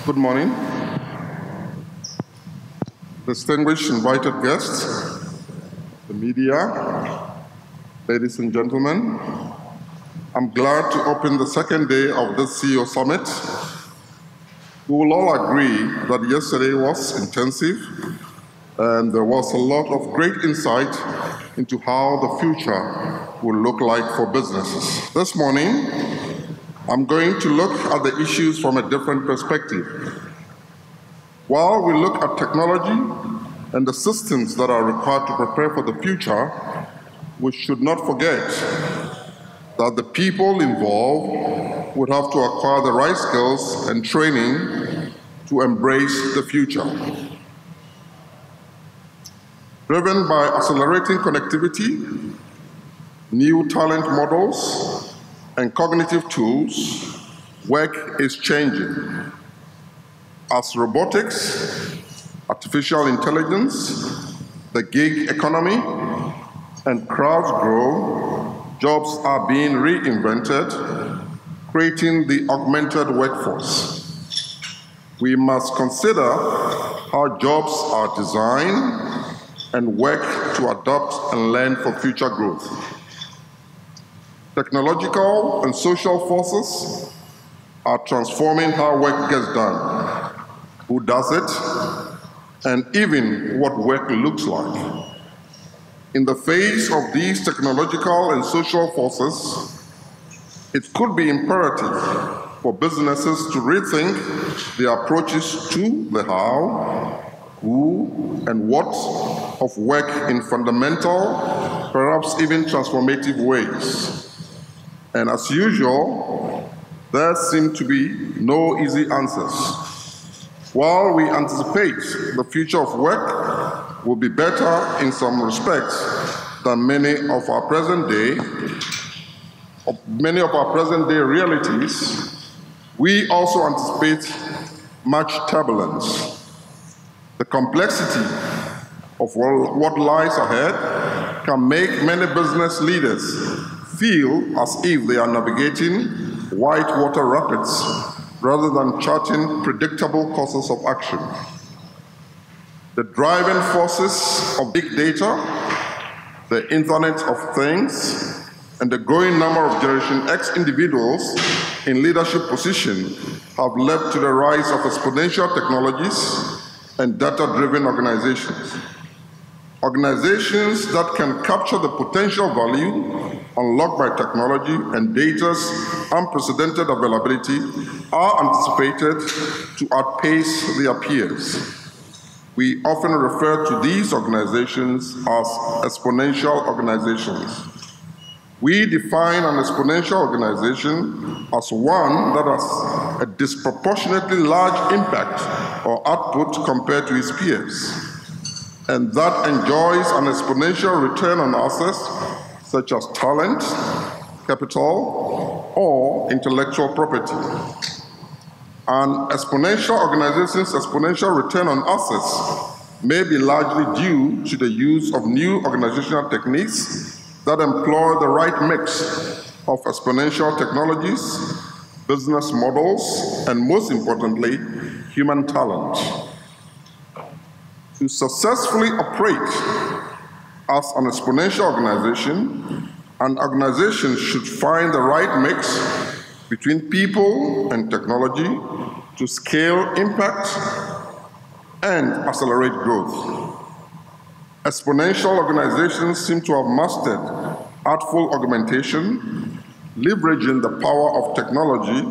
Good morning. Distinguished invited guests, the media, ladies and gentlemen, I'm glad to open the second day of this CEO Summit. We will all agree that yesterday was intensive and there was a lot of great insight into how the future will look like for businesses. This morning, I'm going to look at the issues from a different perspective. While we look at technology and the systems that are required to prepare for the future, we should not forget that the people involved would have to acquire the right skills and training to embrace the future. Driven by accelerating connectivity, new talent models, and cognitive tools, work is changing. As robotics, artificial intelligence, the gig economy, and crowds grow, jobs are being reinvented, creating the augmented workforce. We must consider how jobs are designed and work to adapt and learn for future growth. Technological and social forces are transforming how work gets done, who does it, and even what work looks like. In the face of these technological and social forces, it could be imperative for businesses to rethink their approaches to the how, who, and what of work in fundamental, perhaps even transformative ways. And as usual, there seem to be no easy answers. While we anticipate the future of work will be better in some respects than many of our present day realities, we also anticipate much turbulence. The complexity of what lies ahead can make many business leaders feel as if they are navigating whitewater rapids rather than charting predictable courses of action. The driving forces of big data, the Internet of Things, and the growing number of Generation X individuals in leadership positions have led to the rise of exponential technologies and data-driven organizations. Organizations that can capture the potential value unlocked by technology and data's unprecedented availability are anticipated to outpace their peers. We often refer to these organizations as exponential organizations. We define an exponential organization as one that has a disproportionately large impact or output compared to its peers, and that enjoys an exponential return on assets such as talent, capital, or intellectual property. An exponential organization's exponential return on assets may be largely due to the use of new organizational techniques that employ the right mix of exponential technologies, business models, and most importantly, human talent. To successfully operate as an exponential organization, an organization should find the right mix between people and technology to scale impact and accelerate growth. Exponential organizations seem to have mastered artful augmentation, leveraging the power of technology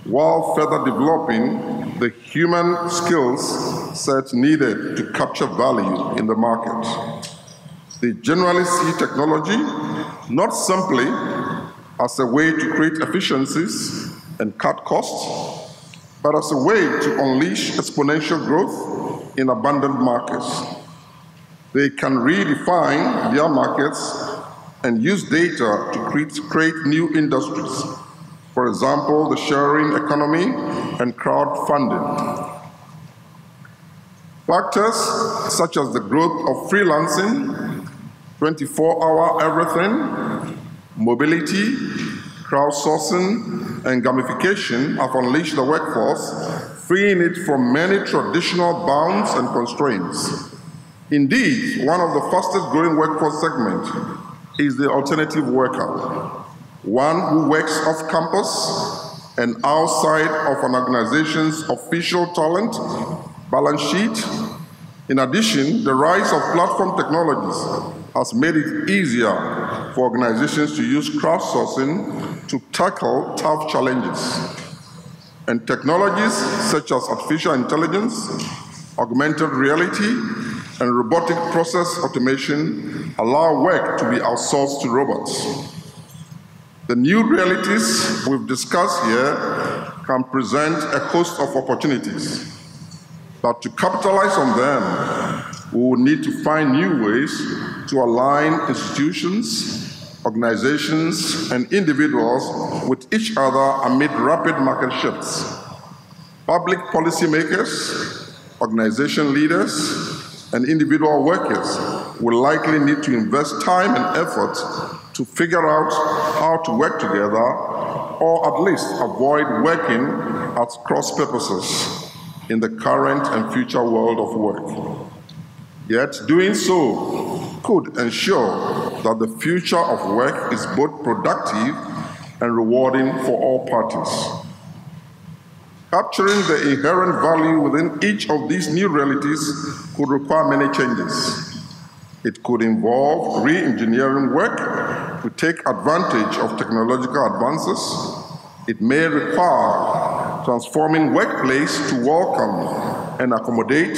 while further developing the human skills set needed to capture value in the market. They generally see technology not simply as a way to create efficiencies and cut costs, but as a way to unleash exponential growth in abundant markets. They can redefine their markets and use data to create new industries. For example, the sharing economy and crowdfunding. Factors such as the growth of freelancing, 24-hour everything, mobility, crowdsourcing, and gamification have unleashed the workforce freeing it from many traditional bounds and constraints. Indeed, one of the fastest growing workforce segments is the alternative worker, one who works off campus and outside of an organization's official talent balance sheet. In addition, the rise of platform technologies has made it easier for organizations to use crowdsourcing to tackle tough challenges. And technologies such as artificial intelligence, augmented reality, and robotic process automation allow work to be outsourced to robots. The new realities we've discussed here can present a host of opportunities, but to capitalize on them, we will need to find new ways to align institutions, organizations, and individuals with each other amid rapid market shifts. Public policymakers, organization leaders, and individual workers will likely need to invest time and effort to figure out how to work together, or at least avoid working at cross purposes in the current and future world of work. Yet doing so could ensure that the future of work is both productive and rewarding for all parties. Capturing the inherent value within each of these new realities could require many changes. It could involve re-engineering work to take advantage of technological advances. It may require transforming workplace to welcome and accommodate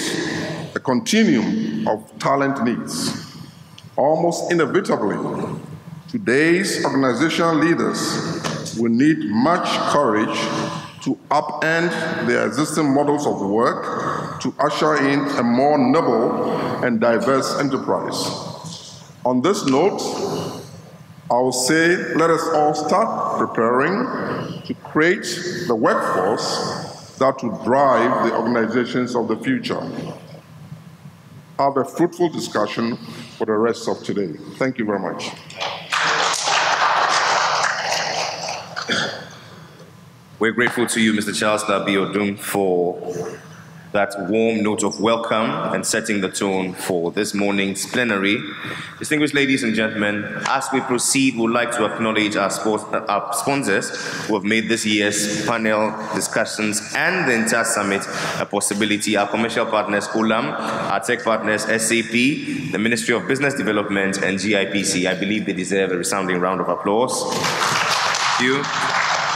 a continuum of talent needs. Almost inevitably, today's organizational leaders will need much courage to upend their existing models of work to usher in a more noble and diverse enterprise. On this note, I will say let us all start preparing to create the workforce that will drive the organizations of the future. Have a fruitful discussion for the rest of today. Thank you very much. We're grateful to you, Mr. Charles Labi-Odum, for that warm note of welcome and setting the tone for this morning's plenary. Distinguished ladies and gentlemen, as we proceed, we'd like to acknowledge our sponsors who have made this year's panel discussions and the entire summit a possibility. Our commercial partners, Olam, our tech partners, SAP, the Ministry of Business Development, and GIPC. I believe they deserve a resounding round of applause. Thank you.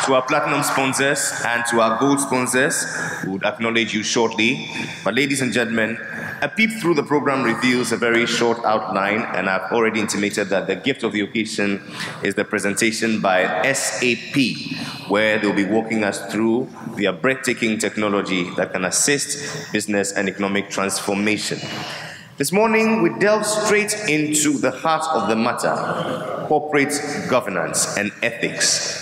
To our platinum sponsors and to our gold sponsors, we would acknowledge you shortly. But ladies and gentlemen, a peep through the program reveals a very short outline, and I've already intimated that the gift of the occasion is the presentation by SAP, where they'll be walking us through their breathtaking technology that can assist business and economic transformation. This morning, we delve straight into the heart of the matter, corporate governance and ethics.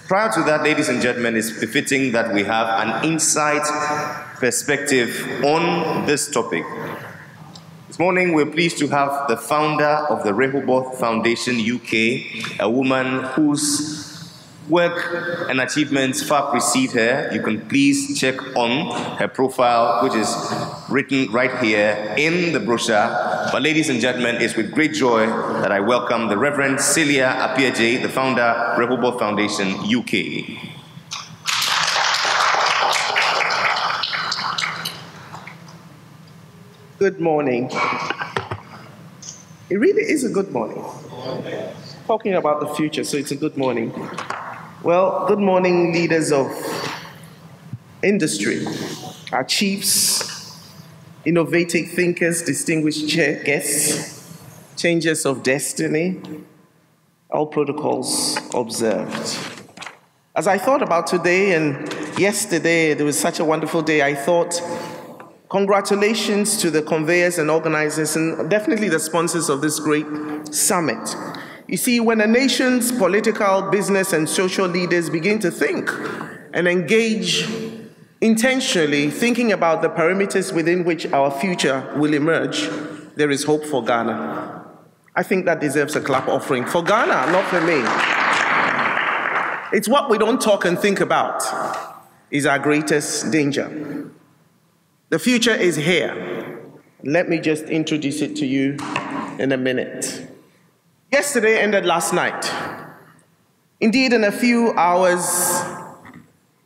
Prior to that, ladies and gentlemen, it's befitting that we have an insight perspective on this topic. This morning, we're pleased to have the founder of the Rehoboth Foundation UK, a woman whose work and achievements far precede her. You can please check on her profile, which is written right here in the brochure. But ladies and gentlemen, it's with great joy that I welcome the Reverend Celia Appiagyei, the founder, Rehoboth Foundation UK. Good morning. It really is a good morning. Talking about the future, so it's a good morning. Well, good morning, leaders of industry, our chiefs, innovative thinkers, distinguished guests, changers of destiny, all protocols observed. As I thought about today and yesterday, there was such a wonderful day, I thought, congratulations to the conveyors and organizers, and definitely the sponsors of this great summit. You see, when a nation's political, business, and social leaders begin to think and engage intentionally, thinking about the parameters within which our future will emerge, there is hope for Ghana. I think that deserves a clap offering for Ghana, not for me. It's what we don't talk and think about is our greatest danger. The future is here. Let me just introduce it to you in a minute. Yesterday ended last night. Indeed, in a few hours,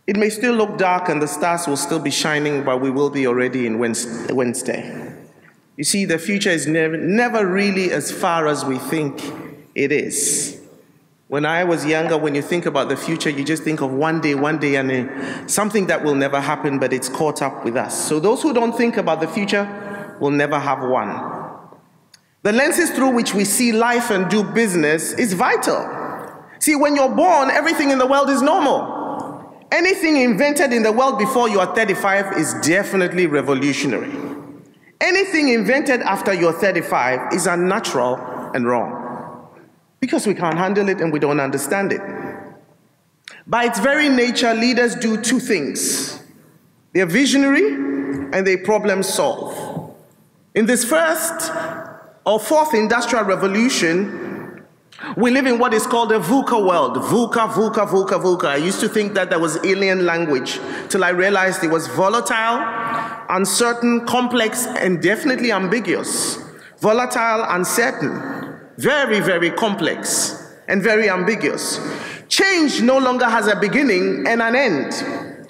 it may still look dark and the stars will still be shining, but we will be already in Wednesday. You see, the future is never really as far as we think it is. When I was younger, when you think about the future, you just think of one day, and something that will never happen, but it's caught up with us. So those who don't think about the future will never have one. The lenses through which we see life and do business is vital. See, when you're born, everything in the world is normal. Anything invented in the world before you are 35 is definitely revolutionary. Anything invented after you're 35 is unnatural and wrong, because we can't handle it and we don't understand it. By its very nature, leaders do two things. They're visionary and they problem solve. In this first or fourth industrial revolution, we live in what is called a VUCA world. VUCA. I used to think that was alien language till I realized it was volatile, uncertain, complex, and definitely ambiguous. Volatile, uncertain, very, very complex, and very ambiguous. Change no longer has a beginning and an end.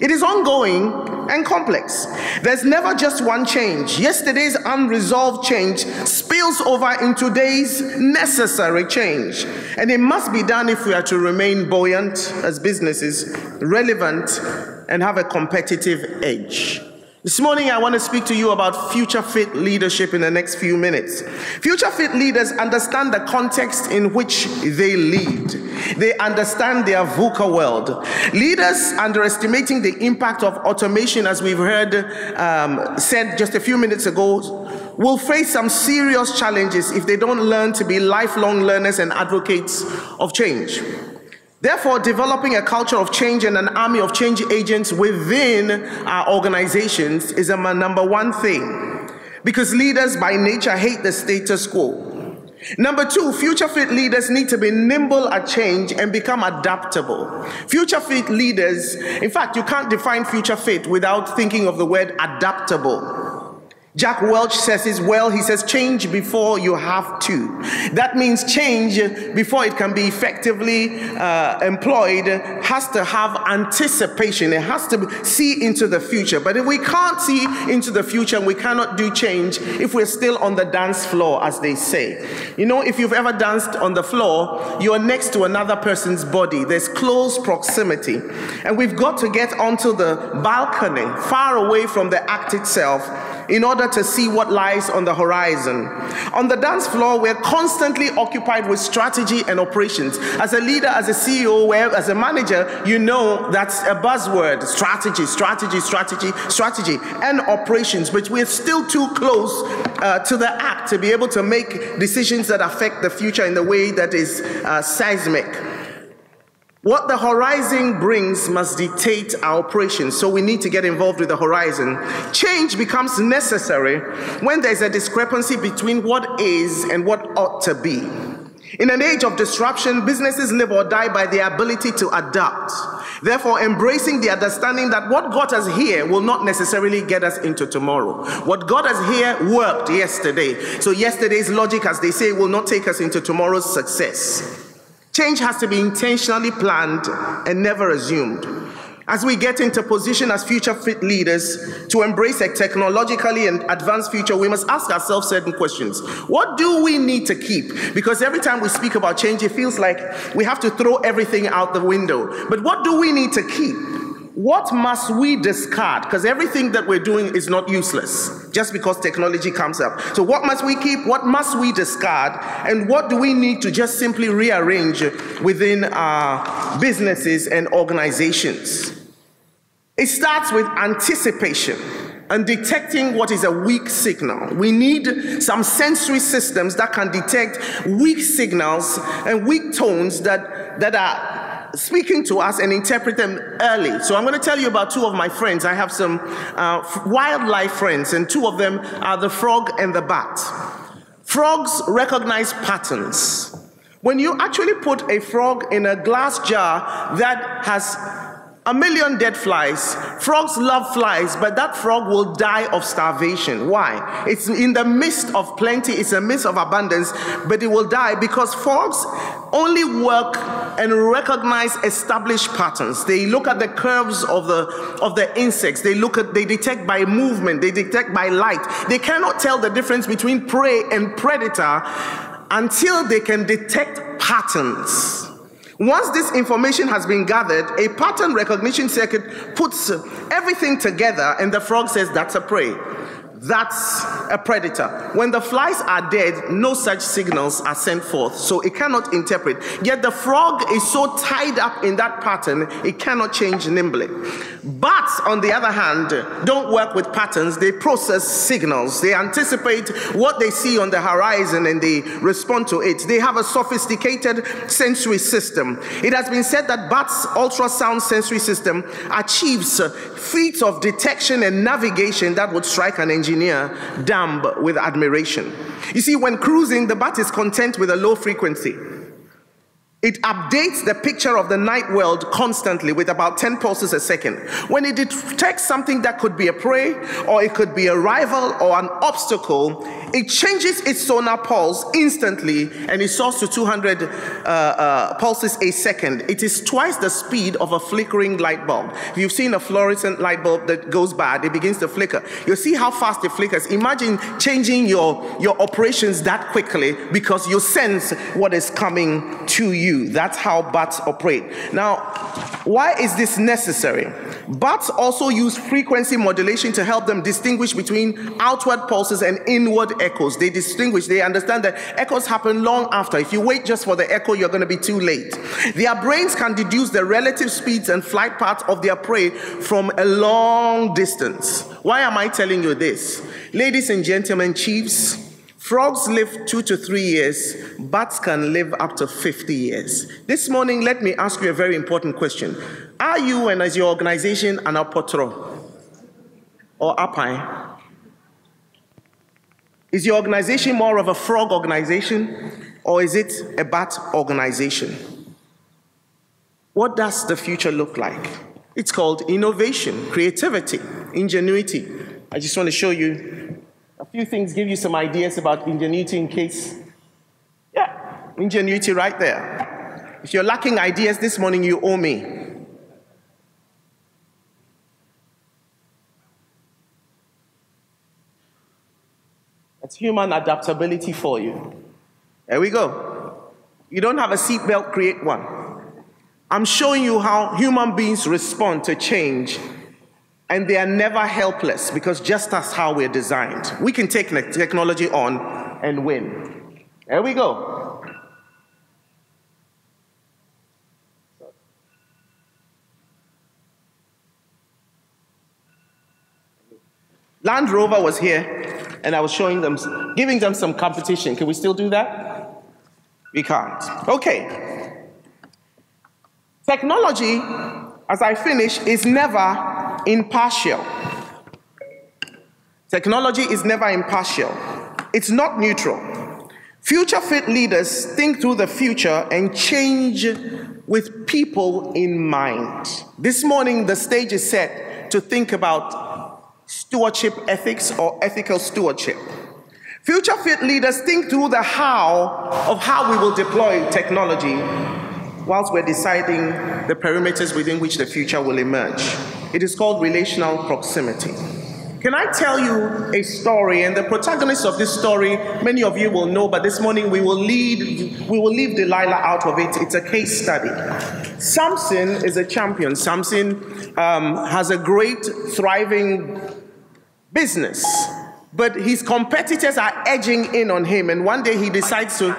It is ongoing and complex. There's never just one change. Yesterday's unresolved change spills over into today's necessary change. And it must be done if we are to remain buoyant as businesses, relevant, and have a competitive edge. This morning, I want to speak to you about future-fit leadership in the next few minutes. Future-fit leaders understand the context in which they lead. They understand their VUCA world. Leaders underestimating the impact of automation, as we've heard said just a few minutes ago, will face some serious challenges if they don't learn to be lifelong learners and advocates of change. Therefore, developing a culture of change and an army of change agents within our organizations is a number one thing, because leaders by nature hate the status quo. Number two, future-fit leaders need to be nimble at change and become adaptable. Future-fit leaders, in fact, you can't define future-fit without thinking of the word adaptable. Jack Welch says it well. He says, change before you have to. That means change before it can be effectively employed has to have anticipation. It has to see into the future. But if we can't see into the future and we cannot do change, if we're still on the dance floor, as they say. You know, if you've ever danced on the floor, you're next to another person's body. There's close proximity. And we've got to get onto the balcony, far away from the act itself, in order to see what lies on the horizon. On the dance floor, we're constantly occupied with strategy and operations. As a leader, as a CEO, as a manager, you know that's a buzzword: strategy, and operations. But we're still too close to the act to be able to make decisions that affect the future in the way that is seismic. What the horizon brings must dictate our operations, so we need to get involved with the horizon. Change becomes necessary when there's a discrepancy between what is and what ought to be. In an age of disruption, businesses live or die by their ability to adapt. Therefore, embracing the understanding that what got us here will not necessarily get us into tomorrow. What got us here worked yesterday. So yesterday's logic, as they say, will not take us into tomorrow's success. Change has to be intentionally planned and never assumed. As we get into position as future-fit leaders to embrace a technologically and advanced future, we must ask ourselves certain questions. What do we need to keep? Because every time we speak about change, it feels like we have to throw everything out the window. But what do we need to keep? What must we discard? Because everything that we're doing is not useless just because technology comes up. So what must we keep? What must we discard? And what do we need to just simply rearrange within our businesses and organizations? It starts with anticipation and detecting what is a weak signal. We need some sensory systems that can detect weak signals and weak tones that are speaking to us and interpret them early. So I'm going to tell you about two of my friends. I have some wildlife friends, and two of them are the frog and the bat. Frogs recognize patterns. When you actually put a frog in a glass jar that has 1,000,000 dead flies. Frogs love flies, but that frog will die of starvation. Why? It's in the midst of plenty, it's a midst of abundance, but it will die because frogs only work and recognize established patterns. They look at the curves of the insects. They detect by movement, they detect by light. They cannot tell the difference between prey and predator until they can detect patterns. Once this information has been gathered, a pattern recognition circuit puts everything together and the frog says that's a prey. That's a predator. When the flies are dead, no such signals are sent forth, so it cannot interpret. Yet the frog is so tied up in that pattern, it cannot change nimbly. Bats, on the other hand, don't work with patterns. They process signals. They anticipate what they see on the horizon and they respond to it. They have a sophisticated sensory system. It has been said that bats' ultrasound sensory system achieves feats of detection and navigation that would strike an engineer dumb with admiration. You see, when cruising, the bat is content with a low frequency. It updates the picture of the night world constantly with about 10 pulses a second. When it detects something that could be a prey, or it could be a rival or an obstacle, it changes its sonar pulse instantly and it soars to 200 pulses a second. It is twice the speed of a flickering light bulb. If you've seen a fluorescent light bulb that goes bad, it begins to flicker. You'll see how fast it flickers. Imagine changing your operations that quickly because you sense what is coming to you. That's how bats operate. Now, why is this necessary? Bats also use frequency modulation to help them distinguish between outward pulses and inward echoes. They understand that echoes happen long after. If you wait just for the echo, you're going to be too late. Their brains can deduce the relative speeds and flight paths of their prey from a long distance. Why am I telling you this? Ladies and gentlemen, chiefs, frogs live 2 to 3 years. Bats can live up to 50 years. This morning, let me ask you a very important question. Are you and as your organization an apotro or apai? Is your organization more of a frog organization or is it a bat organization? What does the future look like? It's called innovation, creativity, ingenuity. I just want to show you a few things, give you some ideas about ingenuity in case. Yeah, ingenuity right there. If you're lacking ideas this morning, you owe me. That's human adaptability for you. There we go. You don't have a seatbelt, create one. I'm showing you how human beings respond to change. And they are never helpless because just that's how we're designed. We can take technology on and win. There we go. Land Rover was here and I was showing them, giving them some competition. Can we still do that? We can't. Okay. Technology, as I finish, is never impartial. Technology is never impartial. It's not neutral. Future fit leaders think through the future and change with people in mind. This morning, the stage is set to think about stewardship ethics or ethical stewardship. Future fit leaders think through the how of how we will deploy technology whilst we're deciding the perimeters within which the future will emerge. It is called relational proximity. Can I tell you a story? And the protagonist of this story, many of you will know, but this morning we will leave Delilah out of it. It's a case study. Samson is a champion. Samson has a great, thriving business, but his competitors are edging in on him, and one day he decides to,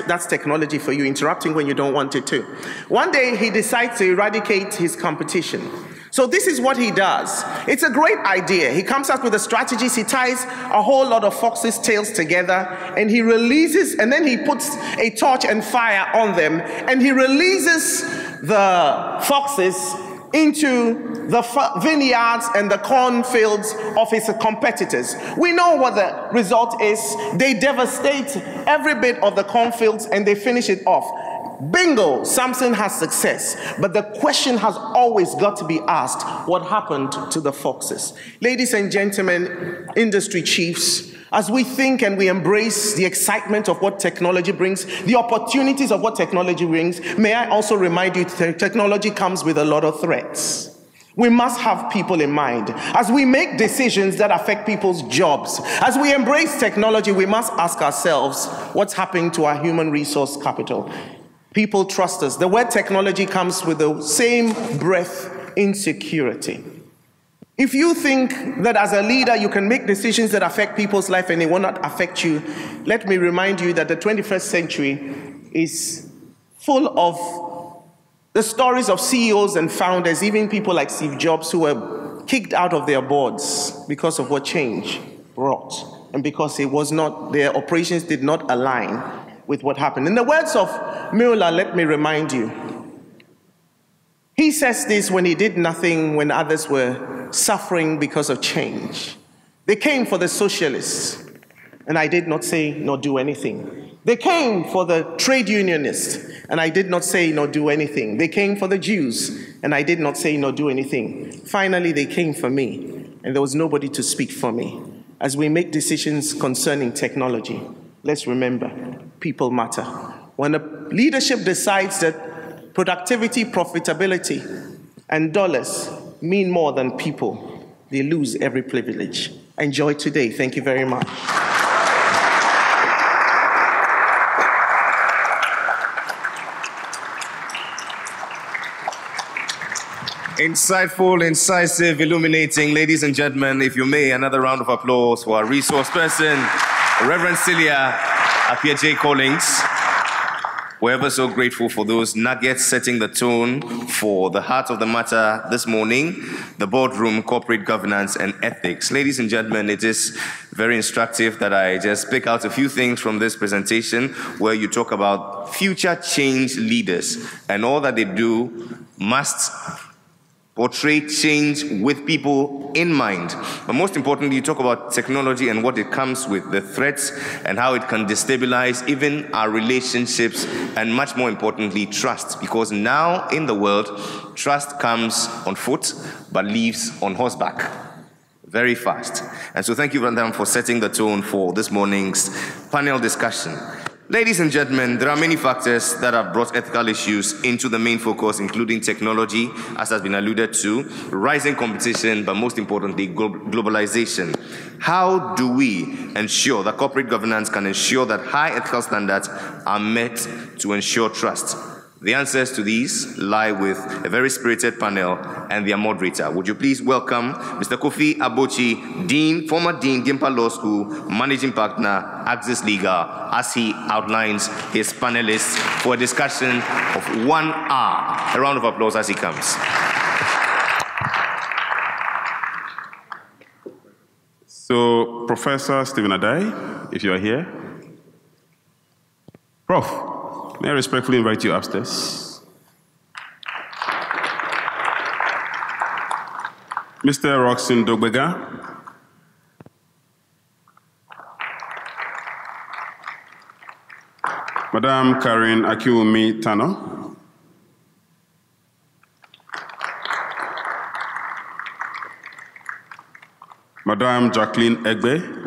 that's technology for you, interrupting when you don't want it to. One day he decides to eradicate his competition. So this is what he does. It's a great idea. He comes up with the strategies. He ties a whole lot of foxes' tails together, and he releases, and then he puts a torch and fire on them, and he releases the foxes into the vineyards and the cornfields of his competitors. We know what the result is. They devastate every bit of the cornfields and they finish it off. Bingo, something has success. But the question has always got to be asked, what happened to the foxes? Ladies and gentlemen, industry chiefs, as we think and we embrace the excitement of what technology brings, the opportunities of what technology brings, may I also remind you that technology comes with a lot of threats. We must have people in mind. As we make decisions that affect people's jobs, as we embrace technology, we must ask ourselves, what's happening to our human resource capital? People trust us. The word technology comes with the same breath, insecurity. If you think that as a leader you can make decisions that affect people's life and they will not affect you, let me remind you that the 21st century is full of the stories of CEOs and founders, even people like Steve Jobs, who were kicked out of their boards because of what change brought, and because it was not, their operations did not align with what happened. In the words of Mueller, let me remind you, he says this when he did nothing when others were suffering because of change. They came for the socialists, and I did not say nor do anything. They came for the trade unionists, and I did not say nor do anything. They came for the Jews, and I did not say nor do anything. Finally, they came for me, and there was nobody to speak for me. As we make decisions concerning technology, let's remember, people matter. When a leadership decides that productivity, profitability, and dollars mean more than people, they lose every privilege. Enjoy today. Thank you very much. Insightful, incisive, illuminating. Ladies and gentlemen, if you may, another round of applause for our resource person, Reverend Celia Appiah J. Collins. We're ever so grateful for those nuggets setting the tone for the heart of the matter this morning, the boardroom, corporate governance, and ethics. Ladies and gentlemen, it is very instructive that I just pick out a few things from this presentation where you talk about future change leaders, and all that they do must portray change with people in mind. But most importantly, you talk about technology and what it comes with, the threats and how it can destabilize even our relationships, and much more importantly, trust. Because now in the world, trust comes on foot, but leaves on horseback very fast. And so thank you, Vandam, for setting the tone for this morning's panel discussion. Ladies and gentlemen, there are many factors that have brought ethical issues into the main focus, including technology, as has been alluded to, rising competition, but most importantly, globalization. How do we ensure that corporate governance can ensure that high ethical standards are met to ensure trust? The answers to these lie with a very spirited panel and their moderator. Would you please welcome Mr. Kofi Abochi, Dean, former Dean, Gimpa Law School, Managing Partner, Axis Legal, as he outlines his panelists for a discussion of 1 hour. A round of applause as he comes. So, Professor Stephen Adai, if you are here. Prof. May I respectfully invite you upstairs? Mr. Roxin Dogbega. Madam Karen Akiwumi Tano. Madam Jacqueline Egbe.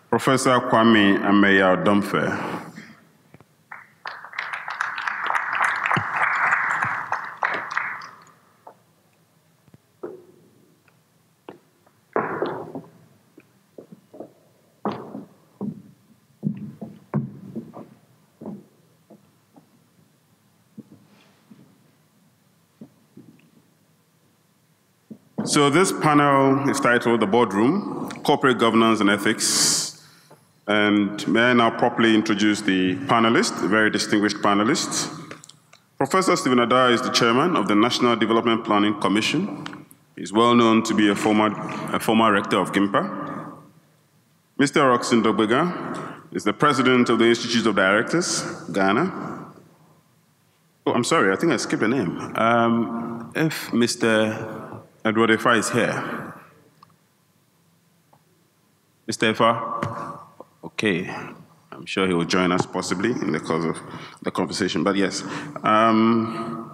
Professor Kwame Ameya Domfe. So this panel is titled The Boardroom, Corporate Governance and Ethics. And may I now properly introduce the panelists, the very distinguished panelists. Professor Stephen Adai is the chairman of the National Development Planning Commission. He's well known to be a former rector of GIMPA. Mr. Roxin Dogbega is the president of the Institute of Directors, Ghana. Oh, I'm sorry, I think I skipped a name. If Mr. Edward Efa is here. Mr. Efa? Okay. I'm sure he will join us possibly in the course of the conversation, but yes. Madam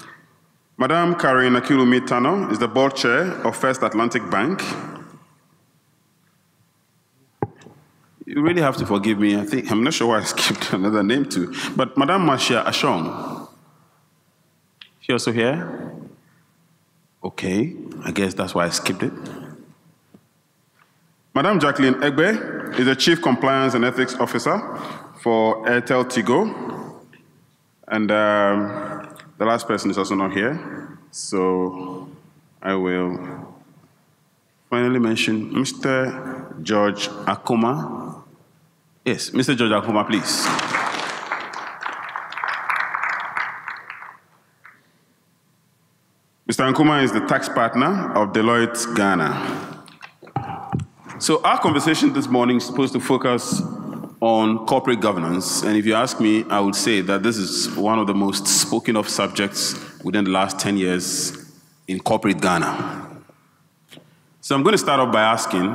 Karen Akilumi-Tano is the board chair of First Atlantic Bank. You really have to forgive me. I'm not sure why I skipped another name too. But Madam Marcia Ashong, she also here? Okay, I guess that's why I skipped it. Madam Jacqueline Egbe is the Chief Compliance and Ethics Officer for Airtel Tigo. And the last person is also not here. So I will finally mention Mr. George Akuma. Yes, Mr. George Akuma, please. Mr. Akuma is the tax partner of Deloitte Ghana. So our conversation this morning is supposed to focus on corporate governance. And if you ask me, I would say that this is one of the most spoken of subjects within the last 10 years in corporate Ghana. So I'm going to start off by asking,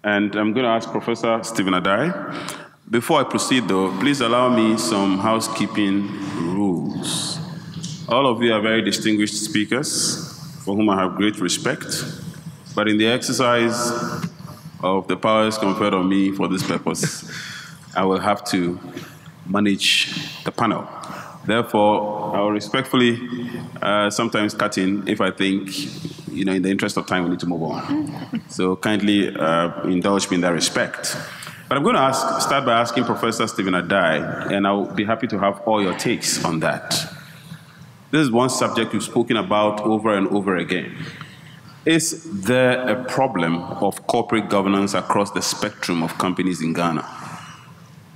and I'm going to ask Professor Stephen Adai. Before I proceed though, please allow me some housekeeping rules. All of you are very distinguished speakers for whom I have great respect, but in the exercise of the powers conferred on me for this purpose, I will have to manage the panel. Therefore, I will respectfully sometimes cut in if I think, in the interest of time, we need to move on. So kindly indulge me in that respect. But I'm going to start by asking Professor Stephen Adai, and I'll be happy to have all your takes on that. This is one subject you've spoken about over and over again. Is there a problem of corporate governance across the spectrum of companies in Ghana?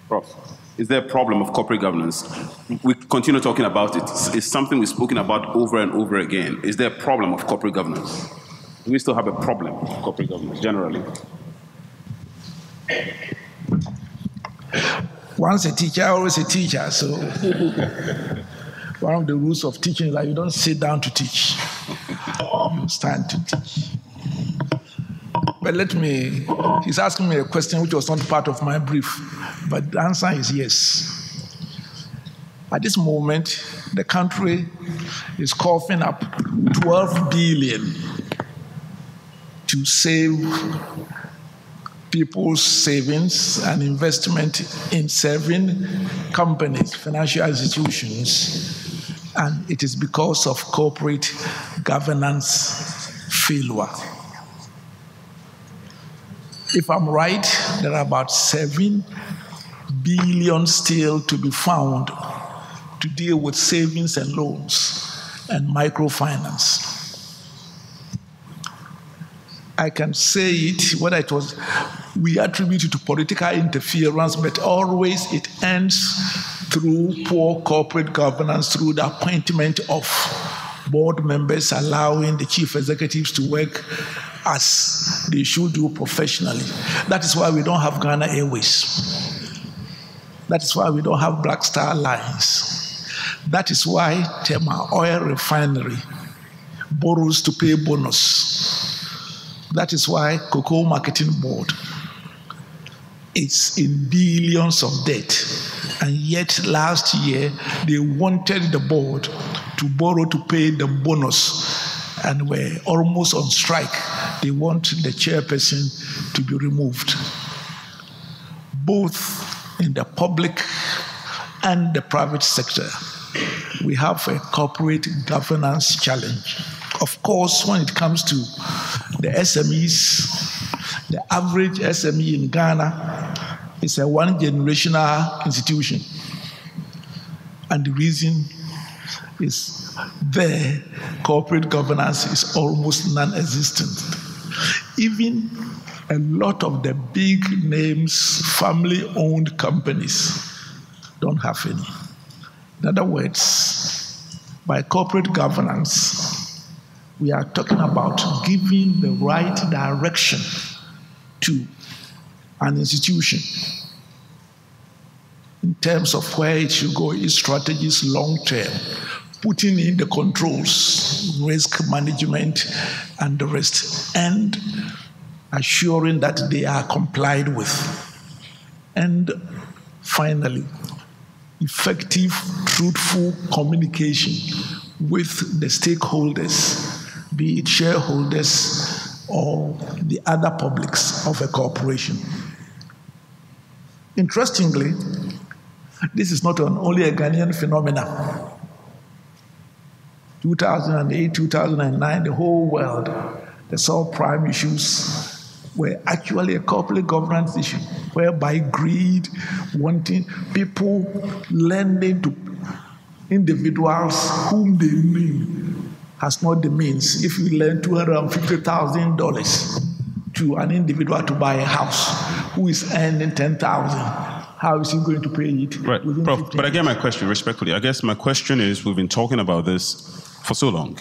Prof, is there a problem of corporate governance? We continue talking about it. It's something we've spoken about over and over again. Is there a problem of corporate governance? Do we still have a problem of corporate governance generally? Once a teacher, always a teacher. So one of the rules of teaching is that you don't sit down to teach. You stand to teach. But he's asking me a question which was not part of my brief, but the answer is yes. At this moment, the country is coughing up 12 billion to save people's savings and investment in 7 companies, financial institutions, and it is because of corporate governance failure. If I'm right, there are about 7 billion still to be found to deal with savings and loans and microfinance. I can say it, whether it was, we attribute it to political interference, but always it ends through poor corporate governance, through the appointment of board members, allowing the chief executives to work as they should do professionally. That is why we don't have Ghana Airways. That is why we don't have Black Star Lines. That is why Tema Oil Refinery borrows to pay bonus. That is why Cocoa Marketing Board is in billions of debt. And yet last year, they wanted the board to borrow to pay the bonus and were almost on strike. They want the chairperson to be removed. Both in the public and the private sector, we have a corporate governance challenge. Of course, when it comes to the SMEs, the average SME in Ghana is a one-generational institution. And the reason is their corporate governance is almost non-existent. Even a lot of the big names, family-owned companies don't have any. In other words, by corporate governance, we are talking about giving the right direction to an institution in terms of where it should go, its strategies long-term, putting in the controls, risk management, and the rest. And assuring that they are complied with. And finally, effective, truthful communication with the stakeholders, be it shareholders or the other publics of a corporation. Interestingly, this is not only a Ghanaian phenomenon. 2008, 2009, the whole world, the subprime issues were actually a corporate governance issue, whereby greed, wanting people lending to individuals whom they knew has not the means. If you lend $250,000 to an individual to buy a house who is earning $10,000, how is he going to pay it? Right, Prof, but again, my question, respectfully, I guess my question is, we've been talking about this for so long.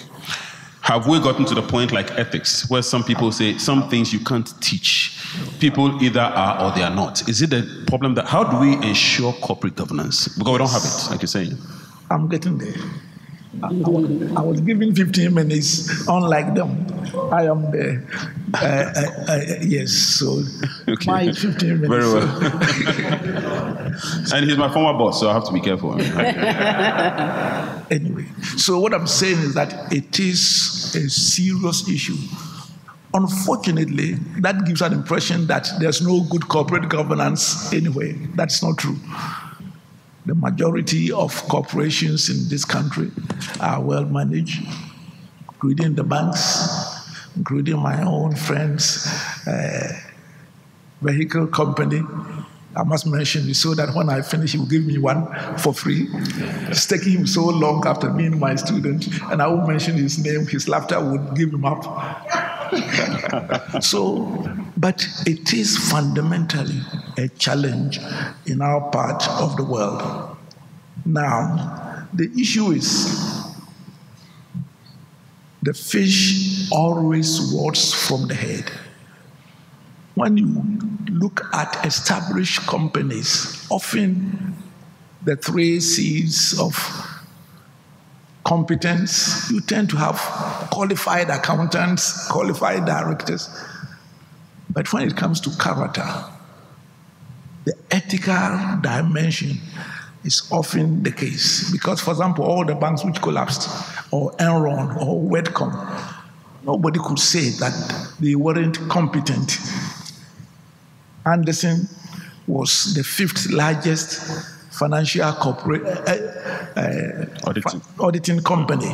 Have we gotten to the point like ethics, where some people say some things you can't teach? People either are or they are not. Is it a problem that, how do we ensure corporate governance? Because we don't have it, like you're saying. I'm getting there. I was given 15 minutes, unlike them. I am there. Yes, so Okay. my 15 minutes. Very well. And he's my former boss, so I have to be careful. Anyway, so what I'm saying is that it is a serious issue. Unfortunately, that gives an impression that there's no good corporate governance anyway. That's not true. The majority of corporations in this country are well managed, including the banks, including my own friend's vehicle company. I must mention it so that when I finish, he will give me one for free. It's taking him so long after being my student, and I won't mention his name. His laughter would give him up. So, but it is fundamentally a challenge in our part of the world. Now, the issue is the fish always rots from the head. When you look at established companies, often the 3 C's of competence, you tend to have qualified accountants, qualified directors. But when it comes to character, the ethical dimension is often the case. Because, for example, all the banks which collapsed, or Enron, or Wedcom, nobody could say that they weren't competent. Anderson was the 5th largest financial auditing company.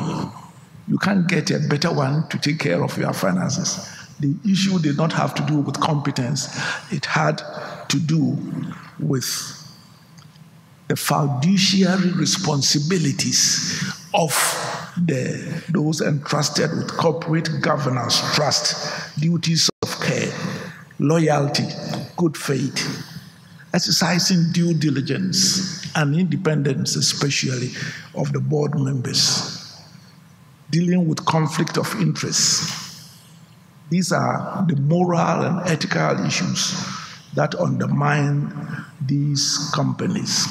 You can't get a better one to take care of your finances. The issue did not have to do with competence. It had to do with the fiduciary responsibilities of those entrusted with corporate governance, trust, duties of care, loyalty, good faith, exercising due diligence and independence, especially of the board members, dealing with conflict of interest. These are the moral and ethical issues that undermine these companies.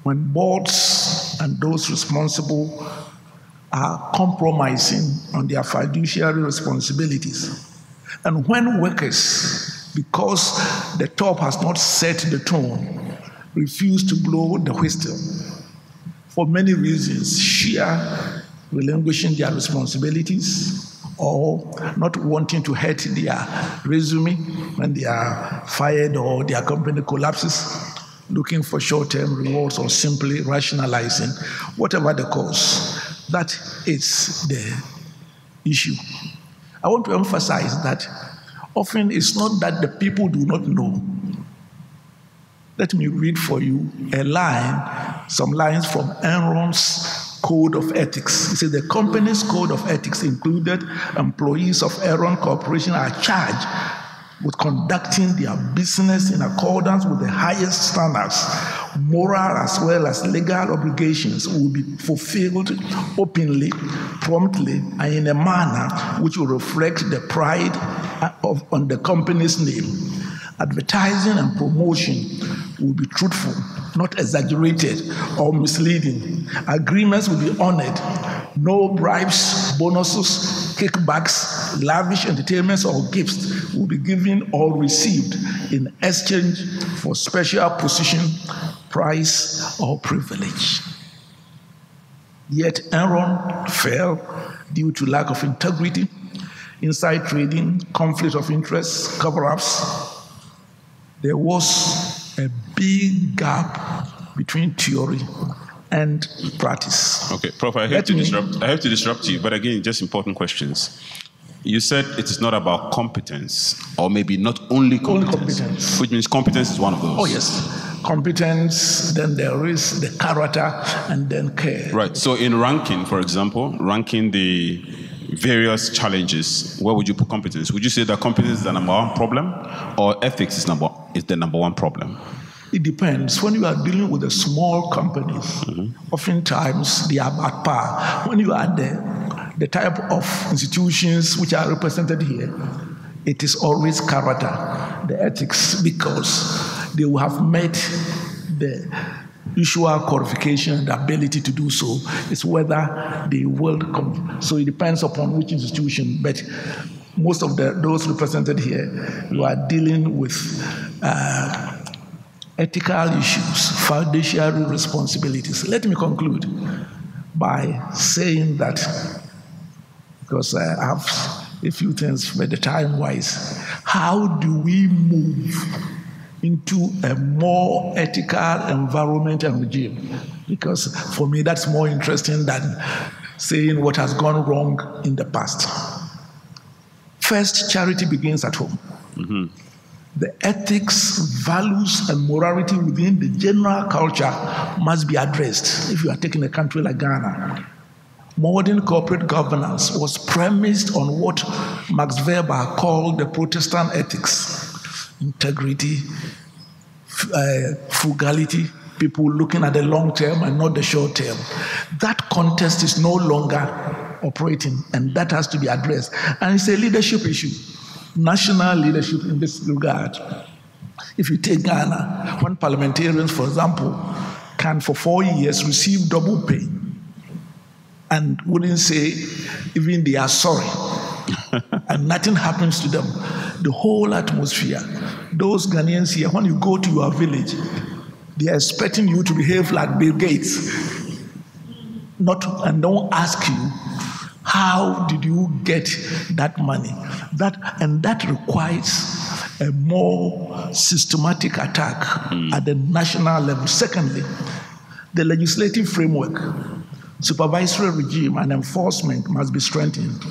When boards and those responsible are compromising on their fiduciary responsibilities, and when workers, because the top has not set the tone, refuse to blow the whistle, for many reasons, sheer relinquishing their responsibilities or not wanting to hurt their resume when they are fired or their company collapses, looking for short-term rewards or simply rationalizing, whatever the cause, that is the issue. I want to emphasize that often it's not that the people do not know. Let me read for you some lines from Enron's Code of Ethics. It says the company's Code of Ethics included employees of Enron Corporation are charged with conducting their business in accordance with the highest standards. Moral as well as legal obligations will be fulfilled openly, promptly, and in a manner which will reflect the pride on the company's name. Advertising and promotion will be truthful, not exaggerated or misleading. Agreements will be honored. No bribes, bonuses, kickbacks, lavish entertainments, or gifts will be given or received in exchange for special position, prize, or privilege. Yet Enron fell due to lack of integrity, inside trading, conflict of interest, cover-ups. There was a big gap between theory and practice. Okay, Prof, I have to disrupt you, but again, just important questions. You said it is not about competence, or maybe not only competence. Which means competence is one of those. Oh, yes. Competence, then there is the character, and then care. Right. So in ranking, for example, ranking the various challenges, where would you put competence? Would you say that competence is the number one problem, or ethics is the number one problem? It depends. When you are dealing with the small companies, oftentimes they are at par. When you are the type of institutions which are represented here, it is always character, the ethics, because they will have met the usual qualification, the ability to do so. It's whether they will come. So it depends upon which institution, but most of those represented here, you are dealing with ethical issues, fiduciary responsibilities. Let me conclude by saying that, because I have a few things for the time-wise, how do we move into a more ethical environment and regime? Because for me, that's more interesting than saying what has gone wrong in the past. First, charity begins at home. The ethics, values, and morality within the general culture must be addressed. If you are taking a country like Ghana, modern corporate governance was premised on what Max Weber called the Protestant ethics: integrity, frugality, people looking at the long term and not the short term. That context is no longer operating, and that has to be addressed. And it's a leadership issue. National leadership in this regard. If you take Ghana, when parliamentarians, for example, can for 4 years receive double pay and wouldn't say even they are sorry, and nothing happens to them, the whole atmosphere, those Ghanaians here, when you go to your village, they are expecting you to behave like Bill Gates, and don't ask you, how did you get that money? That requires a more systematic attack at the national level. Secondly, the legislative framework, supervisory regime, and enforcement must be strengthened.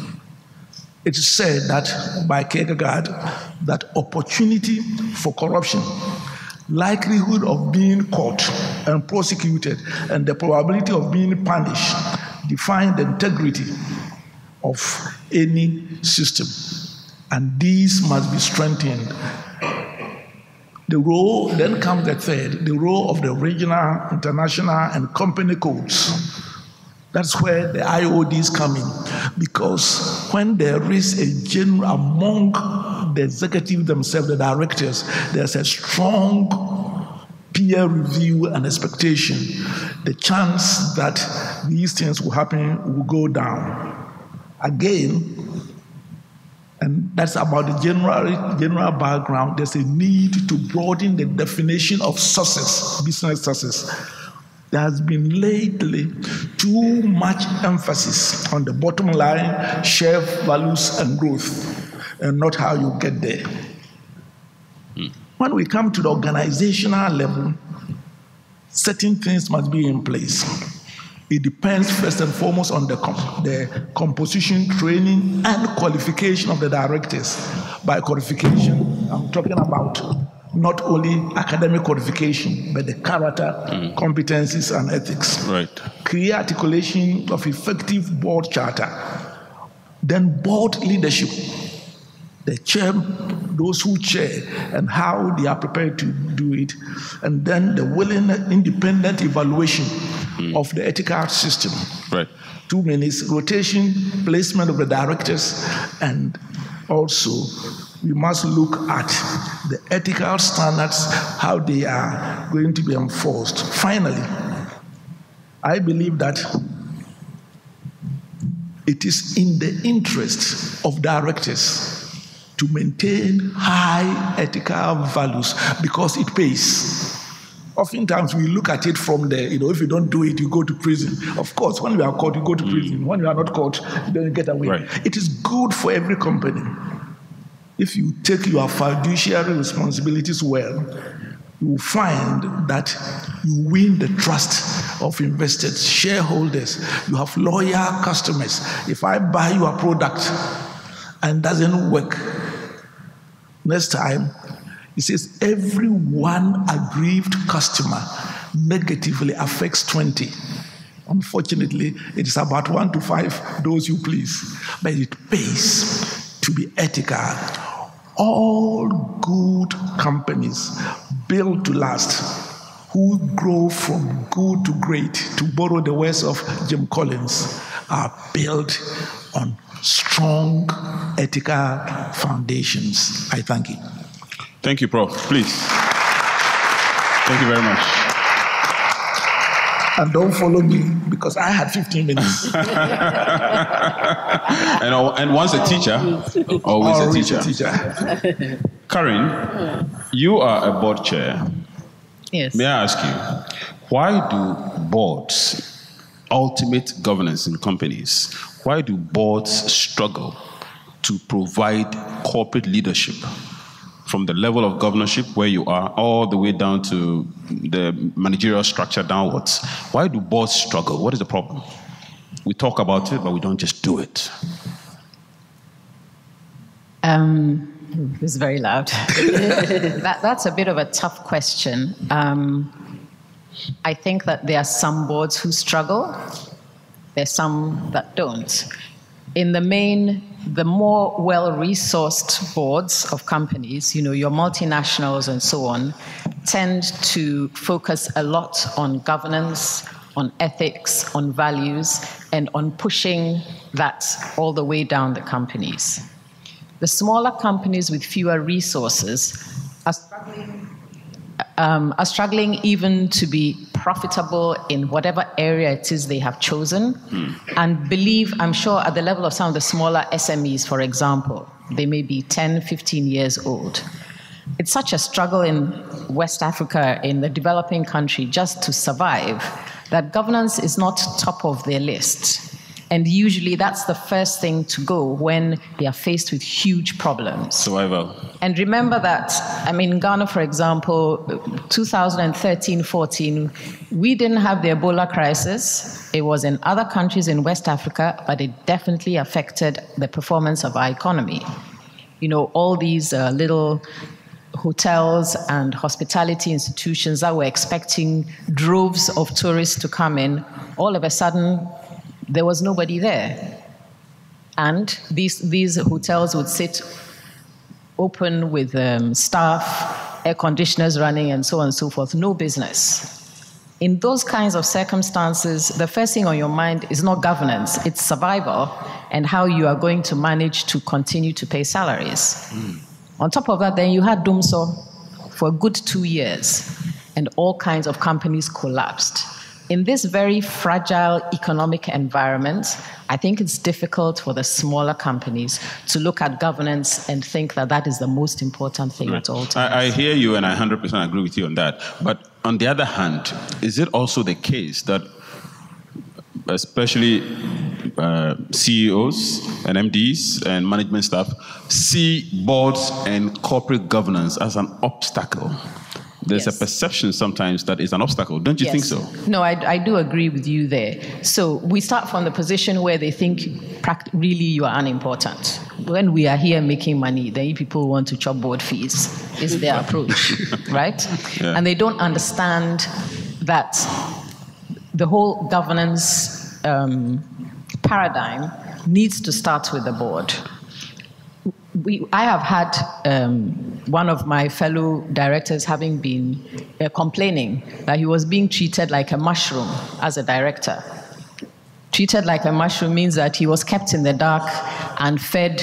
It is said that by Kierkegaard that opportunity for corruption, likelihood of being caught and prosecuted, and the probability of being punished define the integrity of any system, and these must be strengthened. The role, then comes the third, the role of the regional, international, and company codes. That's where the IODs come in, because when there is a general, among the executive themselves, the directors, there's a strong peer review and expectation, the chance that these things will happen will go down. Again, and that's about the general background, there's a need to broaden the definition of success, business success. There has been lately too much emphasis on the bottom line, share values and growth, and not how you get there. When we come to the organizational level, certain things must be in place. It depends first and foremost on the composition, training, and qualification of the directors. By qualification, I'm talking about not only academic qualification, but the character, competencies, and ethics. Right. Clear articulation of effective board charter. Then board leadership. The chair, those who chair, and how they are prepared to do it. And then the willing independent evaluation of the ethical system. Right. 2 minutes, rotation, placement of the directors, and also we must look at the ethical standards, how they are going to be enforced. Finally, I believe that it is in the interest of directors to maintain high ethical values because it pays. Oftentimes we look at it from the, if you don't do it, you go to prison. Of course, when you are caught, you go to prison. When you are not caught, you don't get away. Right. It is good for every company. If you take your fiduciary responsibilities well, you will find that you win the trust of investors, shareholders. You have loyal customers. If I buy your product and doesn't work, next time, it says every one aggrieved customer negatively affects 20. Unfortunately, it is about 1 to 5, those you please. But it pays to be ethical. All good companies built to last, who grow from good to great, to borrow the words of Jim Collins, are built on strong ethical foundations. I thank you. Thank you, Prof. Please. Thank you very much. And don't follow me because I had 15 minutes. And once a teacher, always a teacher. Karen, you are a board chair. Yes. May I ask you, why do boards, ultimate governance in companies, why do boards struggle to provide corporate leadership from the level of governorship where you are all the way down to the managerial structure downwards? Why do boards struggle? What is the problem? We talk about it, but we don't just do it. It's very loud. That's a bit of a tough question. I think that there are some boards who struggle. There's some that don't. In the main, the more well-resourced boards of companies, your multinationals and so on, tend to focus a lot on governance, on ethics, on values, and on pushing that all the way down the companies. The smaller companies with fewer resources are struggling even to be profitable in whatever area it is they have chosen. And believe, I'm sure at the level of some of the smaller SMEs, for example, they may be 10, 15 years old. It's such a struggle in West Africa, in the developing country, just to survive, that governance is not top of their list. And usually that's the first thing to go when they are faced with huge problems. Survival. And remember that, in Ghana, for example, 2013-14, we didn't have the Ebola crisis. It was in other countries in West Africa, but it definitely affected the performance of our economy. All these little hotels and hospitality institutions that were expecting droves of tourists to come in, all of a sudden, there was nobody there. And these hotels would sit open with staff, air conditioners running, and so on and so forth, no business. In those kinds of circumstances, the first thing on your mind is not governance, it's survival and how you are going to manage to continue to pay salaries. On top of that, then you had Dumso for a good 2 years, and all kinds of companies collapsed. In this very fragile economic environment, I think it's difficult for the smaller companies to look at governance and think that that is the most important thing at all times. I hear you, and I 100% agree with you on that. But on the other hand, is it also the case that especially CEOs and MDs and management staff see boards and corporate governance as an obstacle? There's a perception sometimes that it's an obstacle. Don't you think so? No, I do agree with you there. So we start from the position where they think really you are unimportant. When we are here making money, then people want to chop board fees, is their approach, right? Yeah. And they don't understand that the whole governance paradigm needs to start with the board. I have had one of my fellow directors having been complaining that he was being treated like a mushroom as a director. Treated like a mushroom means that he was kept in the dark and fed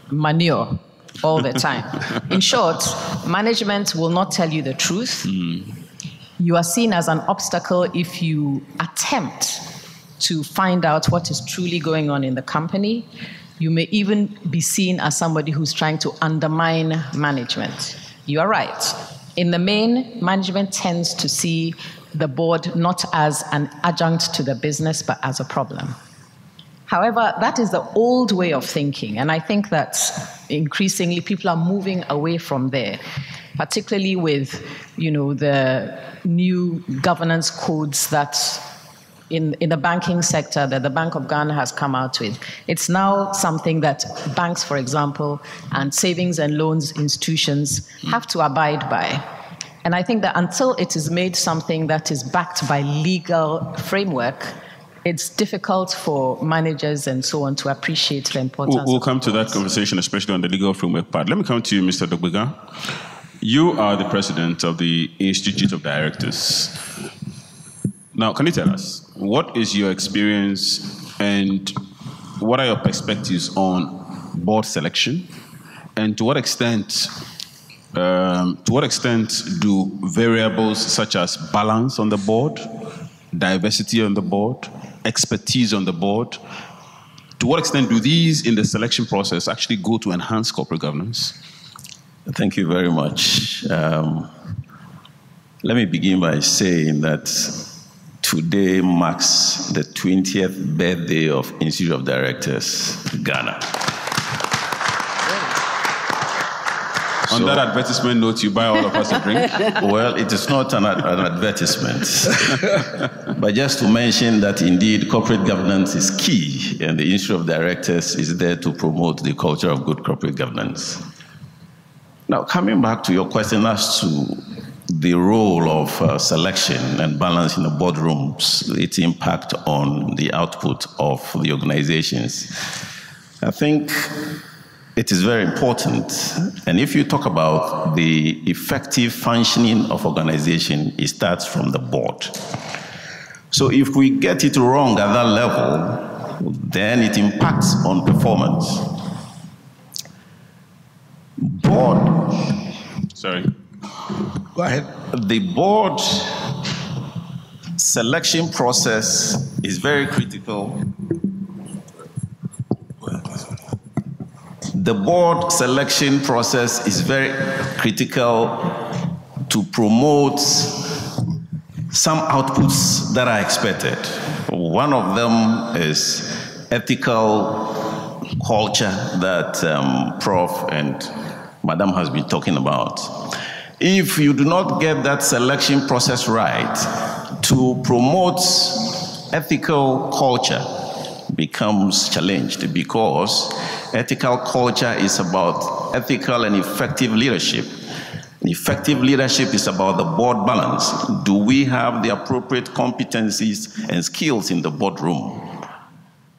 manure all the time. In short, management will not tell you the truth. You are seen as an obstacle if you attempt to find out what is truly going on in the company. You may even be seen as somebody who's trying to undermine management. You are right. In the main, management tends to see the board not as an adjunct to the business, but as a problem. However, that is the old way of thinking, and I think that increasingly people are moving away from there, particularly with, the new governance codes that in the banking sector that the Bank of Ghana has come out with. It's now something that banks, for example, and savings and loans institutions have to abide by. And I think that until it is made something that is backed by legal framework, it's difficult for managers and so on to appreciate the importance. We'll come to that conversation, especially on the legal framework part. Let me come to you, Mr. Dogbiga. You are the president of the Institute of Directors. Now, can you tell us, what is your experience and what are your perspectives on board selection? And to what extent do variables such as balance on the board, diversity on the board, expertise on the board, to what extent do these in the selection process actually go to enhance corporate governance? Thank you very much. Let me begin by saying that today marks the 20th birthday of Institute of Directors, Ghana. On that advertisement note, you buy all of us a drink? Well, it is not an advertisement. But just to mention that indeed corporate governance is key, and the Institute of Directors is there to promote the culture of good corporate governance. Now, coming back to your question as to the role of selection and balance in the boardrooms, its impact on the output of the organizations, I think it is very important. And if you talk about the effective functioning of organization, it starts from the board. So if we get it wrong at that level, then it impacts on performance. Board. Sorry. Go ahead. The board selection process is very critical. The board selection process is very critical to promote some outputs that are expected. One of them is ethical culture that Prof. and Madam has been talking about. If you do not get that selection process right, to promote ethical culture becomes challenged, because ethical culture is about ethical and effective leadership. And effective leadership is about the board balance. Do we have the appropriate competencies and skills in the boardroom?